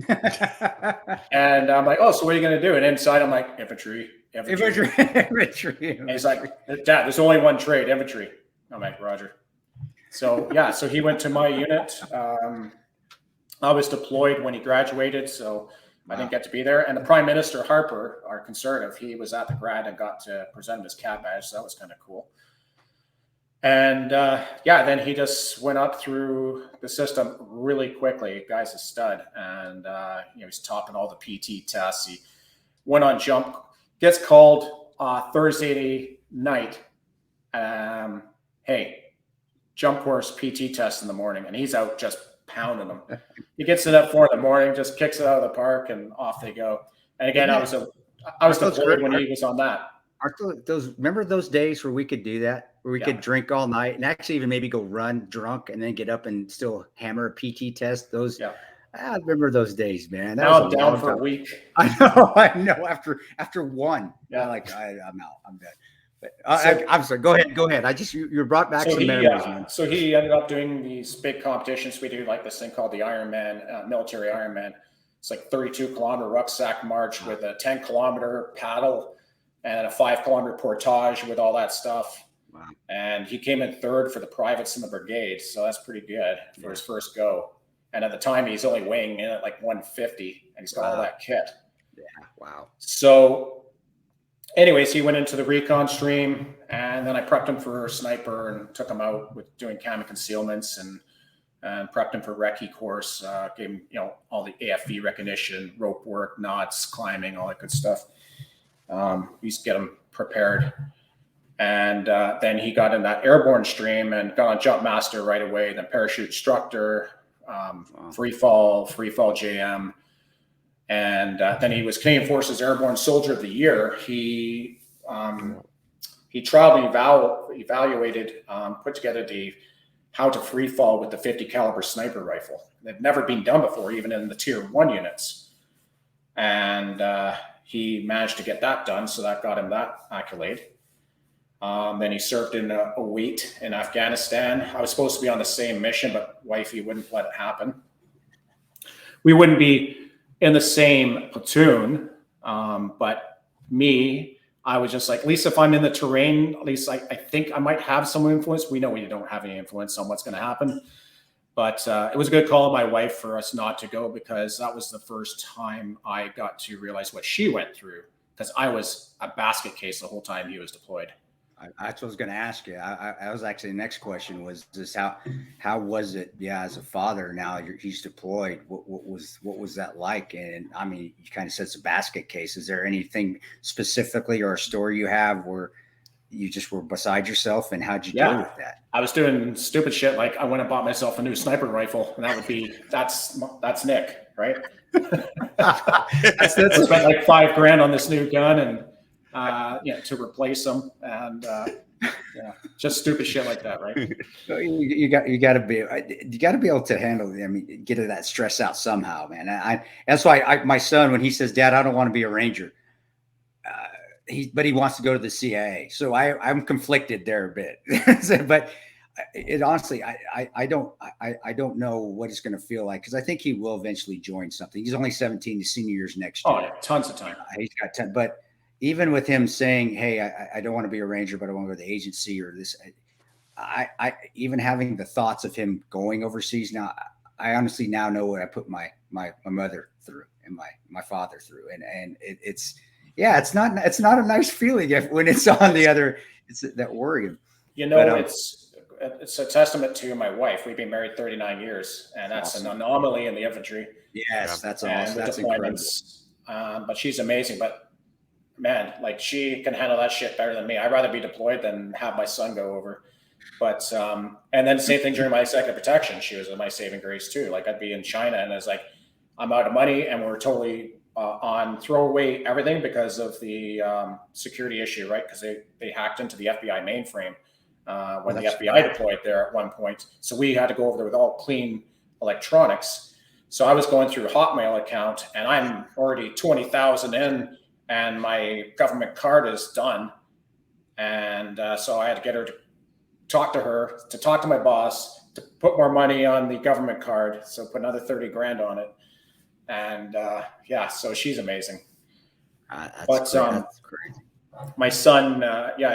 "Yeah." And I'm like, "Oh, so what are you going to do?" And inside, I'm like, Infantry. And he's like, "Dad, there's only one trade, infantry." I'm like, "Roger." So so he went to my unit. I was deployed when he graduated, so I didn't get to be there. And the Prime Minister, Harper, our conservative, he was at the grad and got to present him his cap badge. So that was kind of cool. And then he just went up through the system really quickly. Guy's a stud, and he's topping all the PT tests. He went on jump, gets called Thursday night. Hey, jump course PT test in the morning, and he's out just pounding them. He gets it at 4 a.m, just kicks it out of the park, and off they go. And again, I was deployed when he was on that. Remember those days where we could do that, where we could drink all night and actually even maybe go run drunk and then get up and still hammer a PT test? I remember those days, man. Now I'm down for a week. I know. After one, I'm out. I'm dead. But I'm sorry. Go ahead. You brought back some memories, man. So he ended up doing these big competitions. We do like this thing called the Ironman, military Ironman. It's like 32-kilometer rucksack march with a 10-kilometer paddle and a 5-kilometer portage with all that stuff. Wow. And he came in third for the privates in the brigade. So that's pretty good for his first go. And at the time, he's only weighing in at like 150, and he's got all that kit. Yeah. Wow. So anyways, he went into the recon stream, and then I prepped him for a sniper and took him out with doing cam and concealments. And and prepped him for recce course. Gave him, all the AFV recognition, rope work, knots, climbing, all that good stuff. We used to get him prepared. And then he got in that airborne stream and got on jump master right away, then parachute instructor, free fall JM. And then he was Canadian Forces Airborne Soldier of the Year. He trialed and evaluated, put together how to free fall with the 50 caliber sniper rifle. They've never been done before, even in the tier 1 units. And he managed to get that done, so that got him that accolade. Then he served in a wait in Afghanistan. I was supposed to be on the same mission, but wifey wouldn't let it happen. We wouldn't be in the same platoon, but I was just like, at least if I'm in the terrain, at least I think I might have some influence. We know we don't have any influence on what's going to happen. But it was a good call of my wife for us not to go, because that was the first time I got to realize what she went through, because I was a basket case the whole time he was deployed. That's what I was going to ask you. I was actually, the next question was just how was it? Yeah, as a father now, he's deployed. What was that like? And I mean, you kind of said it's a basket case. Is there anything specifically or a story you have where you just were beside yourself, and how'd you deal with that? I was doing stupid shit. Like I went and bought myself a new sniper rifle, and that's Nick, right? I spent like $5,000 on this new gun, and to replace them, and just stupid shit like that, right? You got to be able to handle. I mean, get that stress out somehow, man. That's why my son, when he says, "Dad, I don't want to be a Ranger," but he wants to go to the CIA. So I'm conflicted there a bit. But honestly, I don't know what it's going to feel like, because I think he will eventually join something. He's only 17. His senior year's next year. Oh, yeah, tons of time. He's got 10, but. Even with him saying, "Hey, I don't want to be a Ranger, but I want to go to the agency or this," I even having the thoughts of him going overseas now, I honestly now know what I put my mother through and my father through, and it's not a nice feeling when it's on the other. It's that worry. It's a testament to my wife. We've been married 39 years, and that's awesome. An anomaly in the infantry. Yes, that's awesome. That's incredible. But she's amazing. But man, like, she can handle that shit better than me. I'd rather be deployed than have my son go over. But and then same thing during my executive protection. She was my saving grace too. Like, I'd be in China, and it's like, I'm out of money, and we're totally on throw away everything because of the security issue, right? Because they hacked into the FBI mainframe when the FBI deployed there at one point. So we had to go over there with all clean electronics. So I was going through a Hotmail account, and I'm already 20,000 in, and my government card is done. And so I had to get her to talk to my boss, to put more money on the government card. So put another 30 grand on it. And so she's amazing. That's crazy. My son,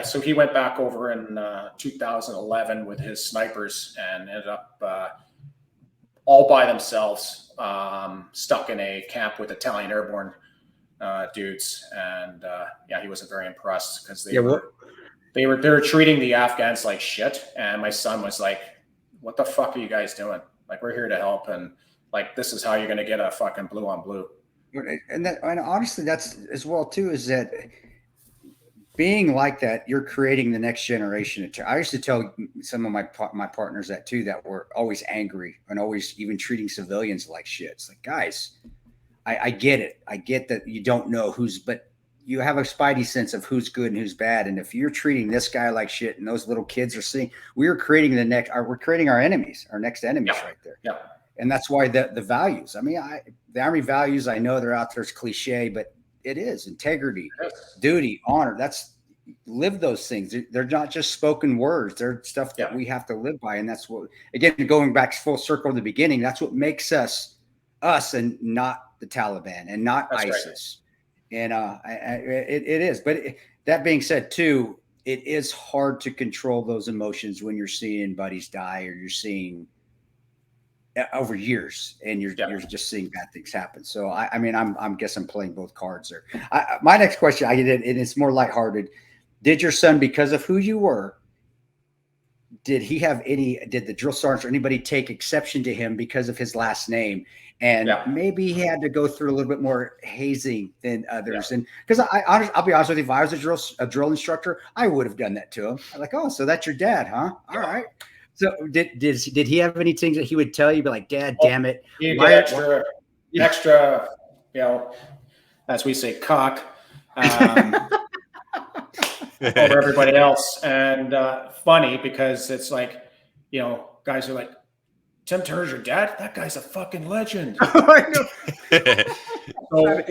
so he went back over in 2011 with his snipers and ended up all by themselves, stuck in a camp with Italian Airborne dudes, and he wasn't very impressed, because they were treating the Afghans like shit, and my son was like, "What the fuck are you guys doing? Like, we're here to help, and like, this is how you're going to get a fucking blue on blue." And honestly, that's as well too, is that being like that, you're creating the next generation. I used to tell some of my partners that too, that were always angry and always even treating civilians like shit. It's like, guys, I get it. I get that you don't know but you have a spidey sense of who's good and who's bad. And if you're treating this guy like shit, and those little kids are seeing, we're creating we're creating our enemies, our next enemies right there. Yeah. And that's why the values, I mean, the Army values, I know they're out there, it's cliche, but it is integrity, duty, honor. Live those things. They're not just spoken words. They're stuff that we have to live by. And that's what, again, going back full circle to the beginning, that's what makes us and not the Taliban and not ISIS. Right. And it is. But that being said, too, it is hard to control those emotions when you're seeing buddies die, or you're seeing over years, and you're just seeing bad things happen. So I'm guess I'm playing both cards there. My next question, and it's more lighthearted. Did your son, because of who you were, did the drill sergeant or anybody take exception to him because of his last name? And maybe he had to go through a little bit more hazing than others. And because I'll be honest with you, if I was a drill instructor, I would have done that to him. I'm like, oh, so that's your dad, huh? All right. So did he have any things that he would tell you? Be like, Dad, damn it, you get extra, as we say, cock over everybody else. And funny because it's like, guys are like, Tim Turner's your dad? That guy's a fucking legend. I know. So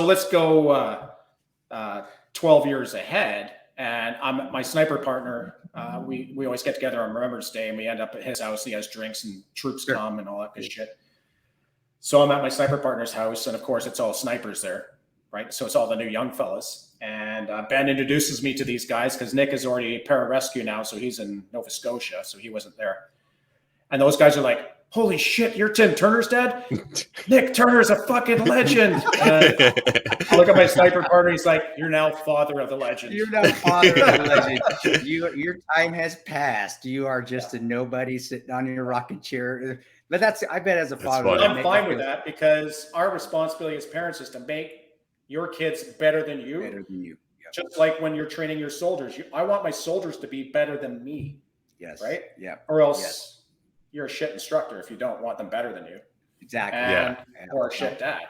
let's go 12 years ahead. And my sniper partner. We always get together on Remembrance Day and we end up at his house. He has drinks and troops come and all that good shit. So I'm at my sniper partner's house. And of course it's all snipers there, right? So it's all the new young fellas. And Ben introduces me to these guys because Nick is already pararescue now. So he's in Nova Scotia. So he wasn't there. And those guys are like, holy shit, you're Tim Turner's dad? Nick Turner's a fucking legend. I look at my sniper partner. He's like, you're now father of the legend. You're now father of the legend. Your time has passed. You are just a nobody sitting on your rocking chair. But I bet as a father. I'm fine with that because our responsibility as parents is to make your kids better than you. Better than you. Yep. Just like when you're training your soldiers. I want my soldiers to be better than me. Yes. Right? Yeah. Or else you're a shit instructor if you don't want them better than you. Exactly. Or a shit dad.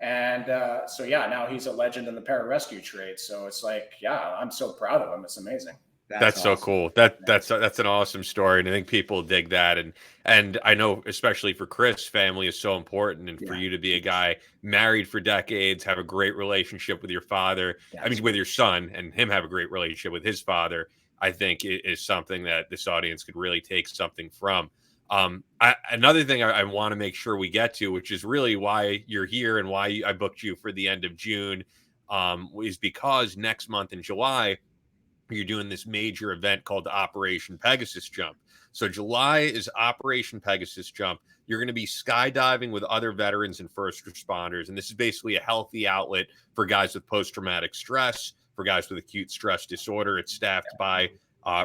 And now he's a legend in the pararescue trade. So it's like, I'm so proud of him. It's amazing. That's awesome. So cool. That's an awesome story. And I think people dig that. And I know, especially for Chris, family is so important. And for you to be a guy married for decades, have a great relationship with your father, with your son, and him have a great relationship with his father, I think is something that this audience could really take something from. Another thing I want to make sure we get to, which is really why you're here and why I booked you for the end of June, is because next month in July, you're doing this major event called the Operation Pegasus Jump. So July is Operation Pegasus Jump. You're going to be skydiving with other veterans and first responders. And this is basically a healthy outlet for guys with post-traumatic stress, for guys with acute stress disorder. It's staffed by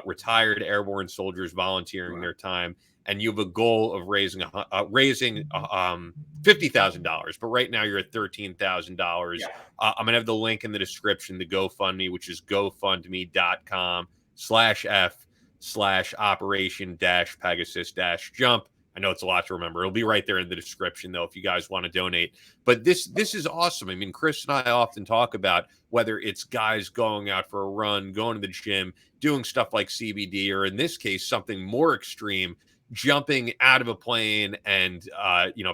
retired airborne soldiers volunteering their time. And you have a goal of raising $50,000, but right now you're at $13,000. I'm going to have the link in the description, the GoFundMe, which is gofundme.com/Operation-Pegasus-Jump. I know it's a lot to remember. It'll be right there in the description, though, if you guys want to donate. But this is awesome. I mean, Chris and I often talk about whether it's guys going out for a run, going to the gym, doing stuff like CBD, or in this case, something more extreme, jumping out of a plane and,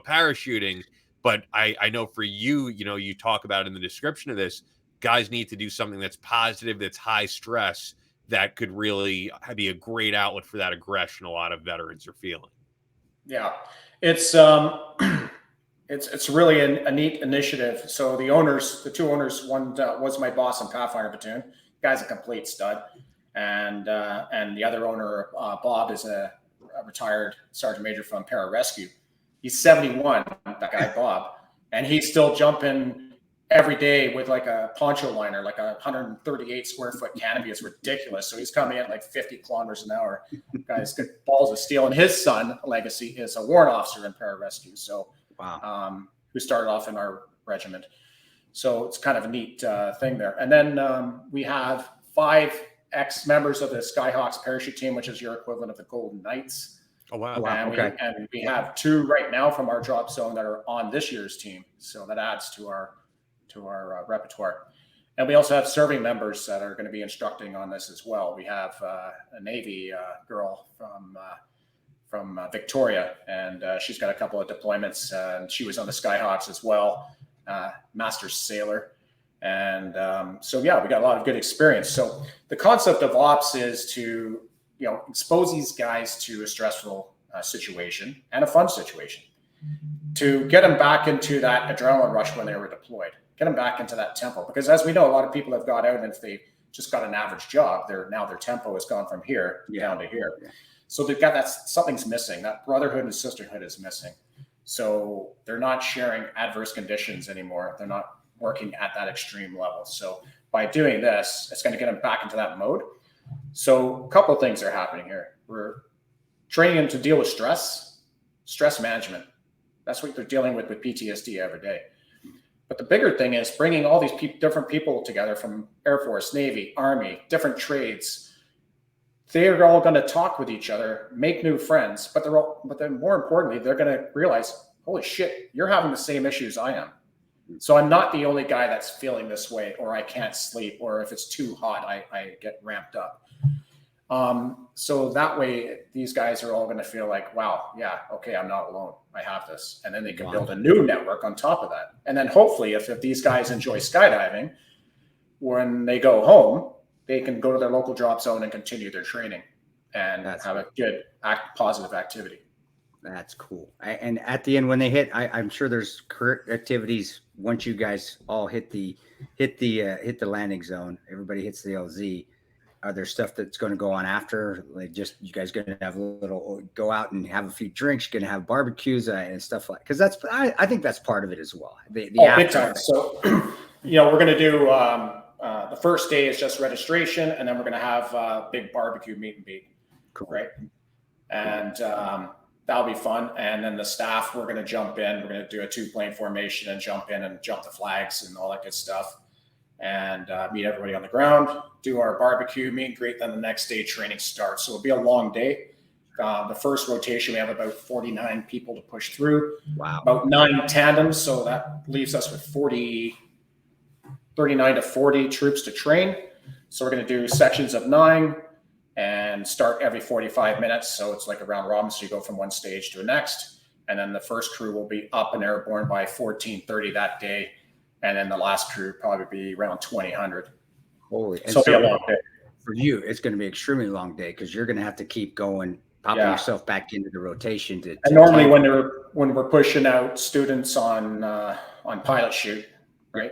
parachuting. But I know for you, you talk about in the description of this, guys need to do something that's positive, that's high stress, that could really be a great outlet for that aggression a lot of veterans are feeling. Yeah, it's really a neat initiative. So the two owners, one was my boss in Pathfinder Platoon. Guy's a complete stud. And the other owner, Bob, is a retired sergeant major from pararescue. He's 71, that guy Bob, and he's still jumping every day with like a poncho liner, like a 138 square foot canopy. It's ridiculous. So he's coming in like 50 kilometers an hour. Guy's got balls of steel. And his son, Legacy, is a warrant officer in pararescue. So who started off in our regiment. So it's kind of a neat thing there. And then we have 5 ex-members of the Skyhawks parachute team, which is your equivalent of the Golden Knights. Oh, wow. And we have 2 right now from our drop zone that are on this year's team. So that adds to our repertoire. And we also have serving members that are going to be instructing on this as well. We have a Navy girl from Victoria, and she's got a couple of deployments, and she was on the Skyhawks as well, master sailor. And we got a lot of good experience. So the concept of ops is to, expose these guys to a stressful situation and a fun situation, to get them back into that adrenaline rush when they were deployed, get them back into that tempo. Because as we know, a lot of people have got out, and if they just got an average job, their tempo has gone from here down to here. Yeah. So they've got that, something's missing. That brotherhood and sisterhood is missing. So they're not sharing adverse conditions anymore. They're not working at that extreme level. So by doing this, it's going to get them back into that mode. So a couple of things are happening here. We're training them to deal with stress management. That's what they're dealing with PTSD every day. But the bigger thing is bringing all these different people together from Air Force, Navy, Army, different trades. They're all going to talk with each other, make new friends, but then more importantly, they're going to realize, holy shit, you're having the same issues I am. So I'm not the only guy that's feeling this way, or I can't sleep, or if it's too hot, I get ramped up. So that way, these guys are all going to feel like, wow, yeah, okay, I'm not alone. I have this. And then they can build a new network on top of that. And then hopefully, if these guys enjoy skydiving, when they go home, they can go to their local drop zone and continue their training and have a good, positive activity. That's cool. And at the end, when they hit, I'm sure there's current activities. Once you guys all hit the landing zone, everybody hits the LZ. Are there stuff that's going to go on after? Like, just you guys going to have a little, go out and have a few drinks, going to have barbecues and stuff like? Because I think that's part of it as well. The big time. So, we're going to do the first day is just registration, and then we're going to have a big barbecue meet and beat, cool. Right? And that'll be fun. And then the staff, we're going to jump in. We're going to do a 2-plane formation and jump in and jump the flags and all that good stuff. And meet everybody on the ground, do our barbecue, meet and greet, then the next day training starts. So it'll be a long day. The first rotation, we have about 49 people to push through. Wow. About 9 tandems. So that leaves us with 39 to 40 troops to train. So we're going to do sections of 9 and start every 45 minutes. So it's like a round robin. So you go from one stage to the next. And then the first crew will be up and airborne by 14:30 that day. And then the last crew probably be around 2000. Holy! So it'll be a long day. For you, it's going to be an extremely long day because you're going to have to keep going, popping yourself back into the rotation. And normally when we're pushing out students on pilot chute, right?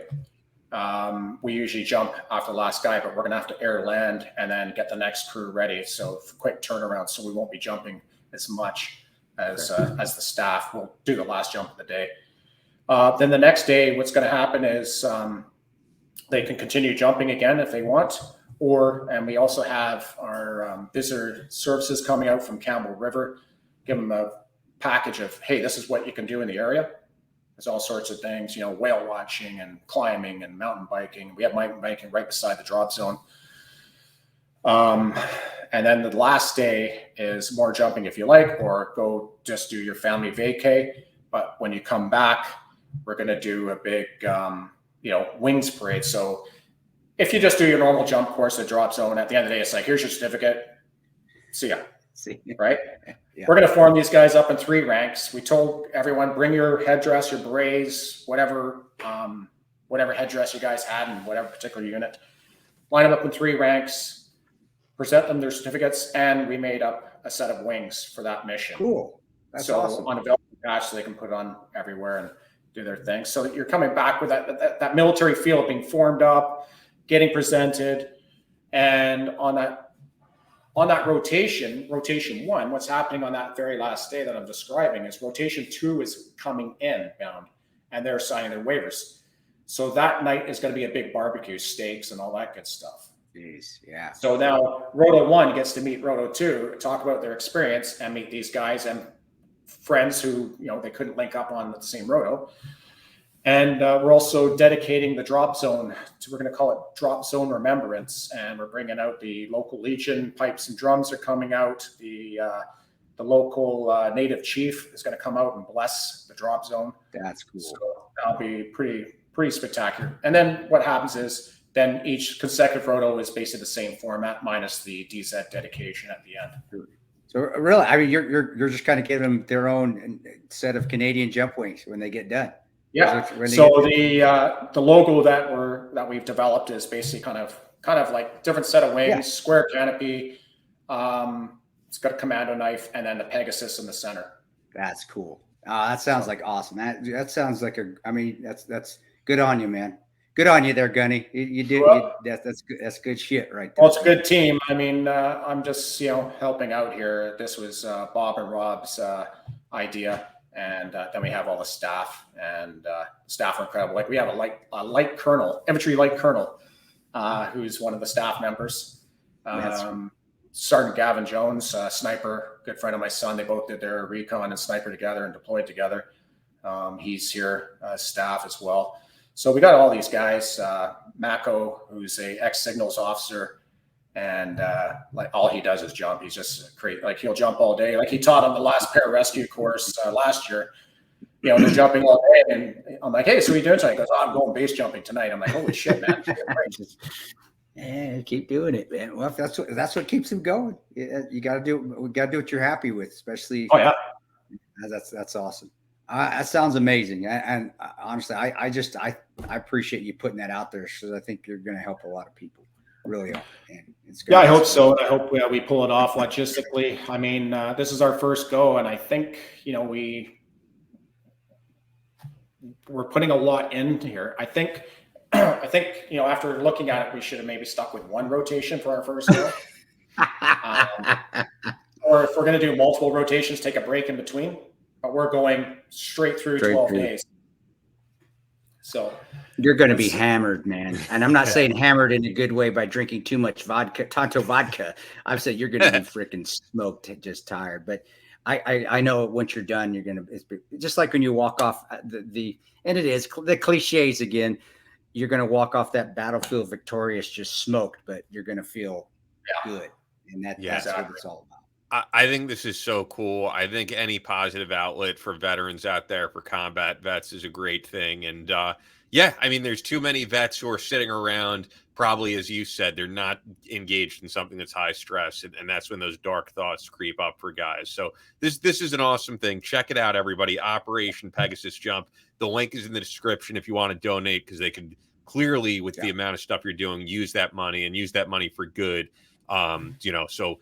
We usually jump after the last guy, but we're going to have to air land and then get the next crew ready. So quick turnaround. So we won't be jumping as much as the staff will do the last jump of the day. Then the next day, what's going to happen is they can continue jumping again if they want, and we also have our visitor services coming out from Campbell River, give them a package of, hey, this is what you can do in the area. There's all sorts of things, whale watching and climbing and mountain biking. We have mountain biking right beside the drop zone. And then the last day is more jumping if you like, or go just do your family vacay. But when you come back, we're going to do a big, wings parade. So if you just do your normal jump course at drop zone, at the end of the day, it's like, here's your certificate. See ya. Right? Yeah. We're going to form these guys up in 3 ranks. We told everyone, bring your headdress, your berets, whatever headdress you guys had in whatever particular unit. Line them up in 3 ranks, present them their certificates, and we made up a set of wings for that mission. Cool. That's awesome. On a velvet patch, so they can put it on everywhere and do their thing. So you're coming back with that military feel of being formed up, getting presented, and on that rotation 1, what's happening on that very last day that I'm describing is rotation 2 is coming inbound, and they're signing their waivers. So that night is going to be a big barbecue, steaks and all that good stuff. Jeez, yeah. So now Roto 1 gets to meet Roto 2, talk about their experience, and meet these guys and friends who, they couldn't link up on the same roto. And we're also dedicating the drop zone we're going to call it Drop Zone Remembrance. And we're bringing out the local Legion, pipes and drums are coming out. The local native chief is going to come out and bless the drop zone. That's cool. So that'll be pretty spectacular. And then what happens is then each consecutive roto is basically the same format minus the DZ dedication at the end. So really, I mean, you're just kind of giving them their own set of Canadian jump wings when they get done. Yeah. So the logo that we've developed is basically kind of like different set of wings, square canopy. It's got a commando knife and then the Pegasus in the center. That's cool. That sounds like awesome. That sounds like that's good on you, man. Good on you there, Gunny. You did. That's good. That's good shit, right there. Well, it's a good team. I mean, I'm just helping out here. This was Bob and Rob's idea, and then we have all the staff, and staff are incredible. Like we have a light colonel, infantry light colonel, who's one of the staff members. Sergeant Gavin Jones, sniper, good friend of my son. They both did their recon and sniper together and deployed together. He's here, staff as well. So we got all these guys. Mako, who's a ex-signals officer, and like all he does is jump. He's just great. Like he'll jump all day. Like he taught on the last pararescue course last year. You know, they're jumping all day, and I'm like, "Hey, so what are you doing tonight?" He goes, "Oh, I'm going base jumping tonight." I'm like, "Holy shit, man!" Yeah, keep doing it, man. Well, if that's what keeps him going. You got to do. We got to do what you're happy with, especially. Oh yeah, that's awesome. That sounds amazing. And honestly, I appreciate you putting that out there because I think you're going to help a lot of people. Really are. And it's yeah, I hope so. And I hope we pull it off logistically. I mean, this is our first go, and I think we're putting a lot in here. I think after looking at it, we should have maybe stuck with one rotation for our first go. Or if we're going to do multiple rotations, take a break in between. But we're going straight through 12 days. So you're going to be hammered, man. And I'm not saying hammered in a good way by drinking too much vodka, tanto vodka. I've said you're going to be freaking smoked, just tired. But I know once you're done, you're going to, it's just like when you walk off and it is the cliches again, you're going to walk off that battlefield victorious, just smoked, but you're going to feel good. And that's what it's all about. I think this is so cool. I think any positive outlet for veterans out there, for combat vets, is a great thing. And I mean, there's too many vets who are sitting around, probably, as you said, they're not engaged in something that's high stress. And that's when those dark thoughts creep up for guys. So this is an awesome thing. Check it out, everybody. Operation Pegasus Jump. The link is in the description if you want to donate, because they can clearly, with the amount of stuff you're doing, use that money for good. So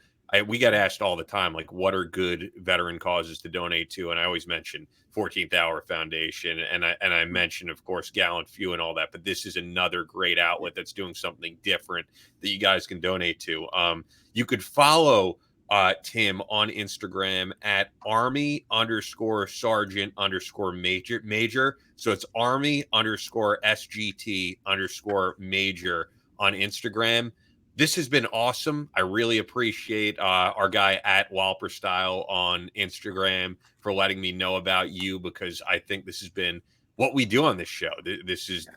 we get asked all the time, like, what are good veteran causes to donate to? And I always mention 14th Hour Foundation. And I mention, of course, Gallant Few and all that. But this is another great outlet that's doing something different that you guys can donate to. You could follow Tim on Instagram at Army_Sergeant_Major. So it's Army_SGT_Major on Instagram. This has been awesome. I really appreciate our guy at Walper Style on Instagram for letting me know about you, because I think this has been what we do on this show. This is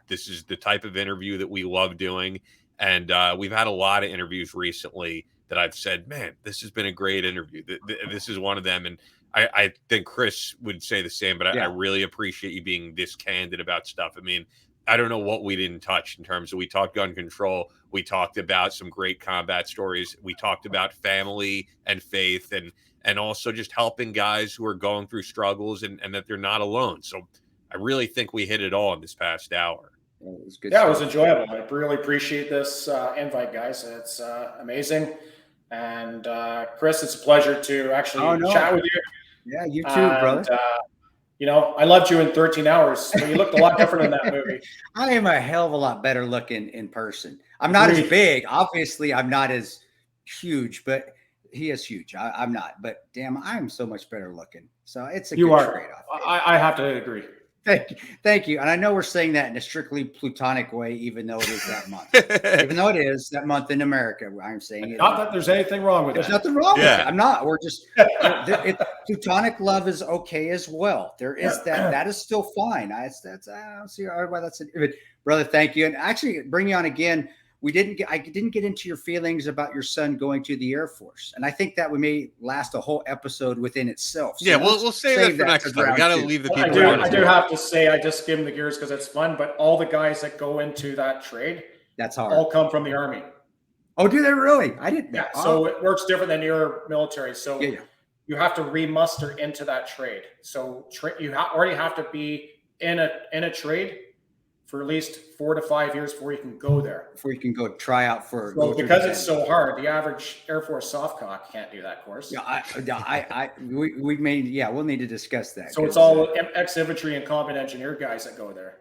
the type of interview that we love doing. And we've had a lot of interviews recently that I've said, man, this has been a great interview. This is one of them. And I think Chris would say the same, but I really appreciate you being this candid about stuff. I mean, I don't know what we didn't touch in terms of, we talked gun control. We talked about some great combat stories. We talked about family and faith, and also just helping guys who are going through struggles and that they're not alone. So I really think we hit it all in this past hour. It was good. Yeah, it was enjoyable. I really appreciate this invite, guys. It's amazing. And Chris, it's a pleasure to actually chat with you. Yeah, you too, brother. I loved you in 13 Hours, but you looked a lot different in that movie. I am a hell of a lot better looking in person. I'm not as big. Obviously, I'm not as huge, but he is huge. I'm not. But damn, I'm so much better looking. So it's a good trade-off. I have to agree. Thank you. And I know we're saying that in a strictly plutonic way, even though it is that month. Even though it is that month in America, I'm saying it. Not that there's anything wrong with it. There's nothing wrong with it. I'm not. We're just plutonic love is okay as well. There is that. That is still fine. I don't see why that's it. Brother, thank you. And actually, bring you on again. I didn't get into your feelings about your son going to the Air Force, and I think that we may last a whole episode within itself. So we'll save that for next time. We got to leave the people. I do have to say, I just skim the gears because it's fun. But all the guys that go into that trade, that's hard. All come from the Army. Oh, do they really? I didn't. Yeah. So it works different than your military. So you have to remuster into that trade. So you already have to be in a trade for at least 4 to 5 years before you can go there. Before you can go try out for. So because it's so hard, the average Air Force softcock can't do that course. Yeah, we'll need to discuss that. So it's all ex-infantry and combat engineer guys that go there.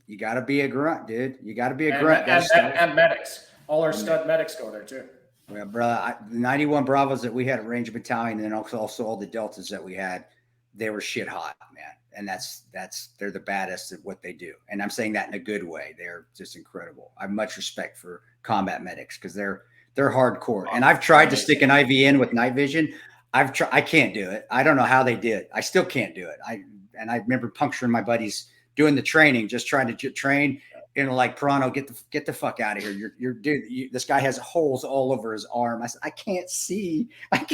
You got to be a grunt, dude. You got to be a grunt. And medics. All our stud medics go there too. Well, brother, the 91 Bravos that we had at Ranger Battalion, and also all the Deltas that we had, they were shit hot, man. And they're the baddest at what they do. And I'm saying that in a good way. They're just incredible. I have much respect for combat medics because they're They're hardcore. And I've tried to stick an IV in with night vision. I can't do it. I don't know how they did. I still can't do it. I remember puncturing my buddies doing the training, just trying to train. Like, Pirano, get the fuck out of here. This guy has holes all over his arm. I said, I can't see. I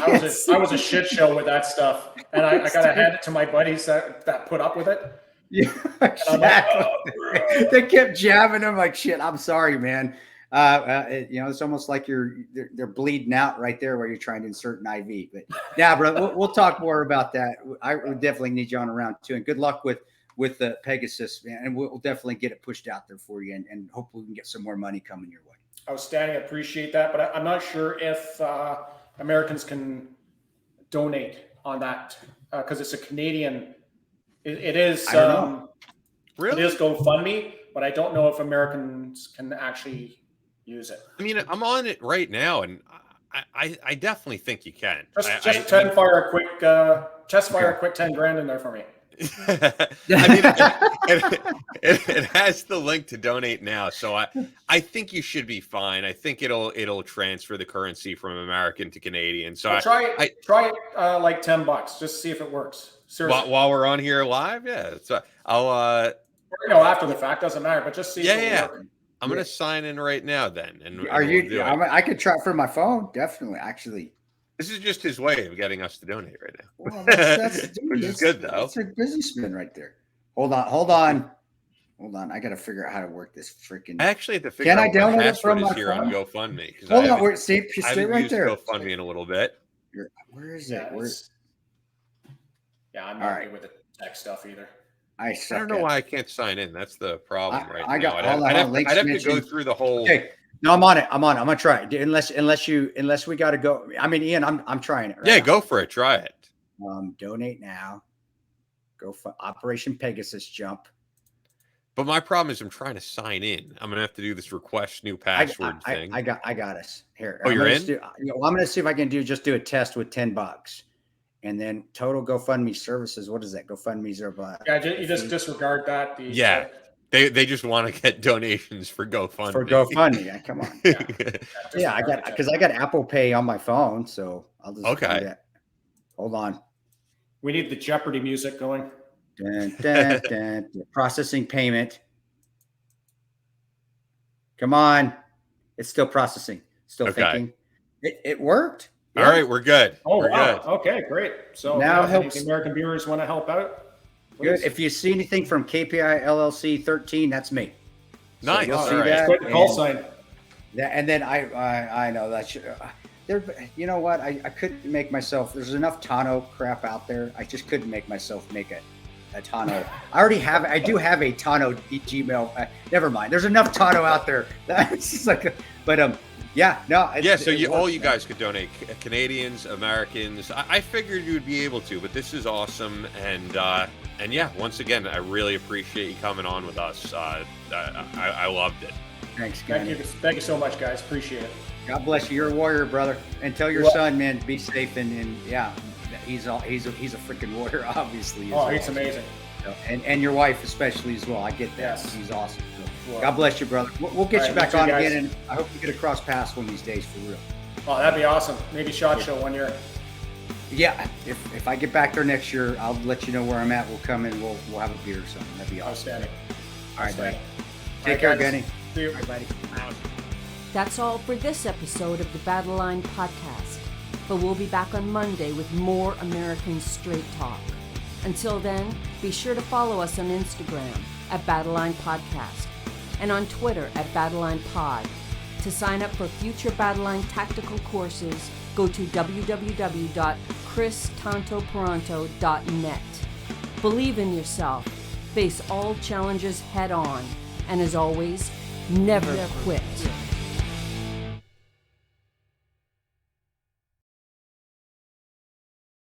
was a shit show with that stuff. And I got to hand it to my buddies that put up with it. Yeah, exactly. They kept jabbing him like, shit, I'm sorry, man. It's almost like they're bleeding out right there where you're trying to insert an IV. But yeah, bro, we'll talk more about that. I would definitely need you on around too. And good luck with the Pegasus, man. And we'll definitely get it pushed out there for you, and hopefully we can get some more money coming your way. Outstanding. I appreciate that. But I'm not sure if Americans can donate on that because it's a Canadian. It is. Really? It is GoFundMe, but I don't know if Americans can actually use it. I mean, I'm on it right now, and I definitely think you can. Just fire a quick $10,000 in there for me. I mean, it has the link to donate now, so I think you should be fine. I think it'll transfer the currency from American to Canadian. So try it like $10. Just see if it works. Seriously. While we're on here live, yeah. So I'll after the fact doesn't matter, but just see. Yeah. I'm gonna sign in right now then. And are you? I could try for my phone. Definitely, actually. This is just his way of getting us to donate right now. Well, that's which is good, though. That's a businessman right there. Hold on. I got to figure out how to work this freaking. I actually have to figure out what my password is here on GoFundMe. Hold on, stay right there. GoFundMe in a little bit. Where is it? I'm not good with the tech stuff either. I don't know why I can't sign in. That's the problem right now. I'd have to go through the whole. Okay. No, I'm on it. I'm gonna try it. Unless we got to go. I mean, Ian, I'm trying it. Right now. Go for it. Try it. Donate now. Go for Operation Pegasus jump. But my problem is I'm trying to sign in. I'm gonna have to do this request new password thing. I got us here. Oh, you're in? I'm gonna see if I can do a test with $10, and then total GoFundMe services. What is that? GoFundMe $0. Yeah, you just disregard that. They just want to get donations for GoFundMe. Yeah, come on. I got Apple Pay on my phone, so I'll just do that. Hold on. We need the Jeopardy music going. Dun, dun, dun, dun. Processing payment. Come on. It's still processing. Still thinking. It worked. Yeah. All right, we're good. Oh, we're wow. good. Okay, great. So now if American viewers want to help out, please. Good. If you see anything from KPI LLC 13, that's me. Nice. So you'll see right. that. Put the call sign. And then I know that you know what? I couldn't make myself. There's enough Tano crap out there. I just couldn't make myself make a Tano. I do have a Tano Gmail. Never mind. There's enough Tano out there. It's just like, So you guys could donate. Canadians, Americans. I figured you would be able to, but this is awesome. And yeah, once again, I really appreciate you coming on with us. I loved it. Thanks, guys. Thank you so much, guys. Appreciate it. God bless you. You're a warrior, brother. And tell your son, man, be safe. And yeah, he's a freaking warrior, obviously. He's amazing. And your wife especially as well. I get that. Yes. He's awesome. So, God bless you, brother. We'll get you back on again, and I hope you get a cross paths one of these days for real. Oh, that'd be awesome. Maybe SHOT Show one year. Yeah, if I get back there next year, I'll let you know where I'm at. We'll come in. We'll have a beer or something. That'd be awesome. Outstanding. All right, buddy. Take care, Gunny. See you. All right, buddy. That's all for this episode of the Battleline podcast, but we'll be back on Monday with more American Straight Talk. Until then, be sure to follow us on Instagram at Battleline Podcast and on Twitter at Battleline Pod. To sign up for future Battleline tactical courses, go to www.christantoperanto.net. Believe in yourself, face all challenges head on, and as always, never quit.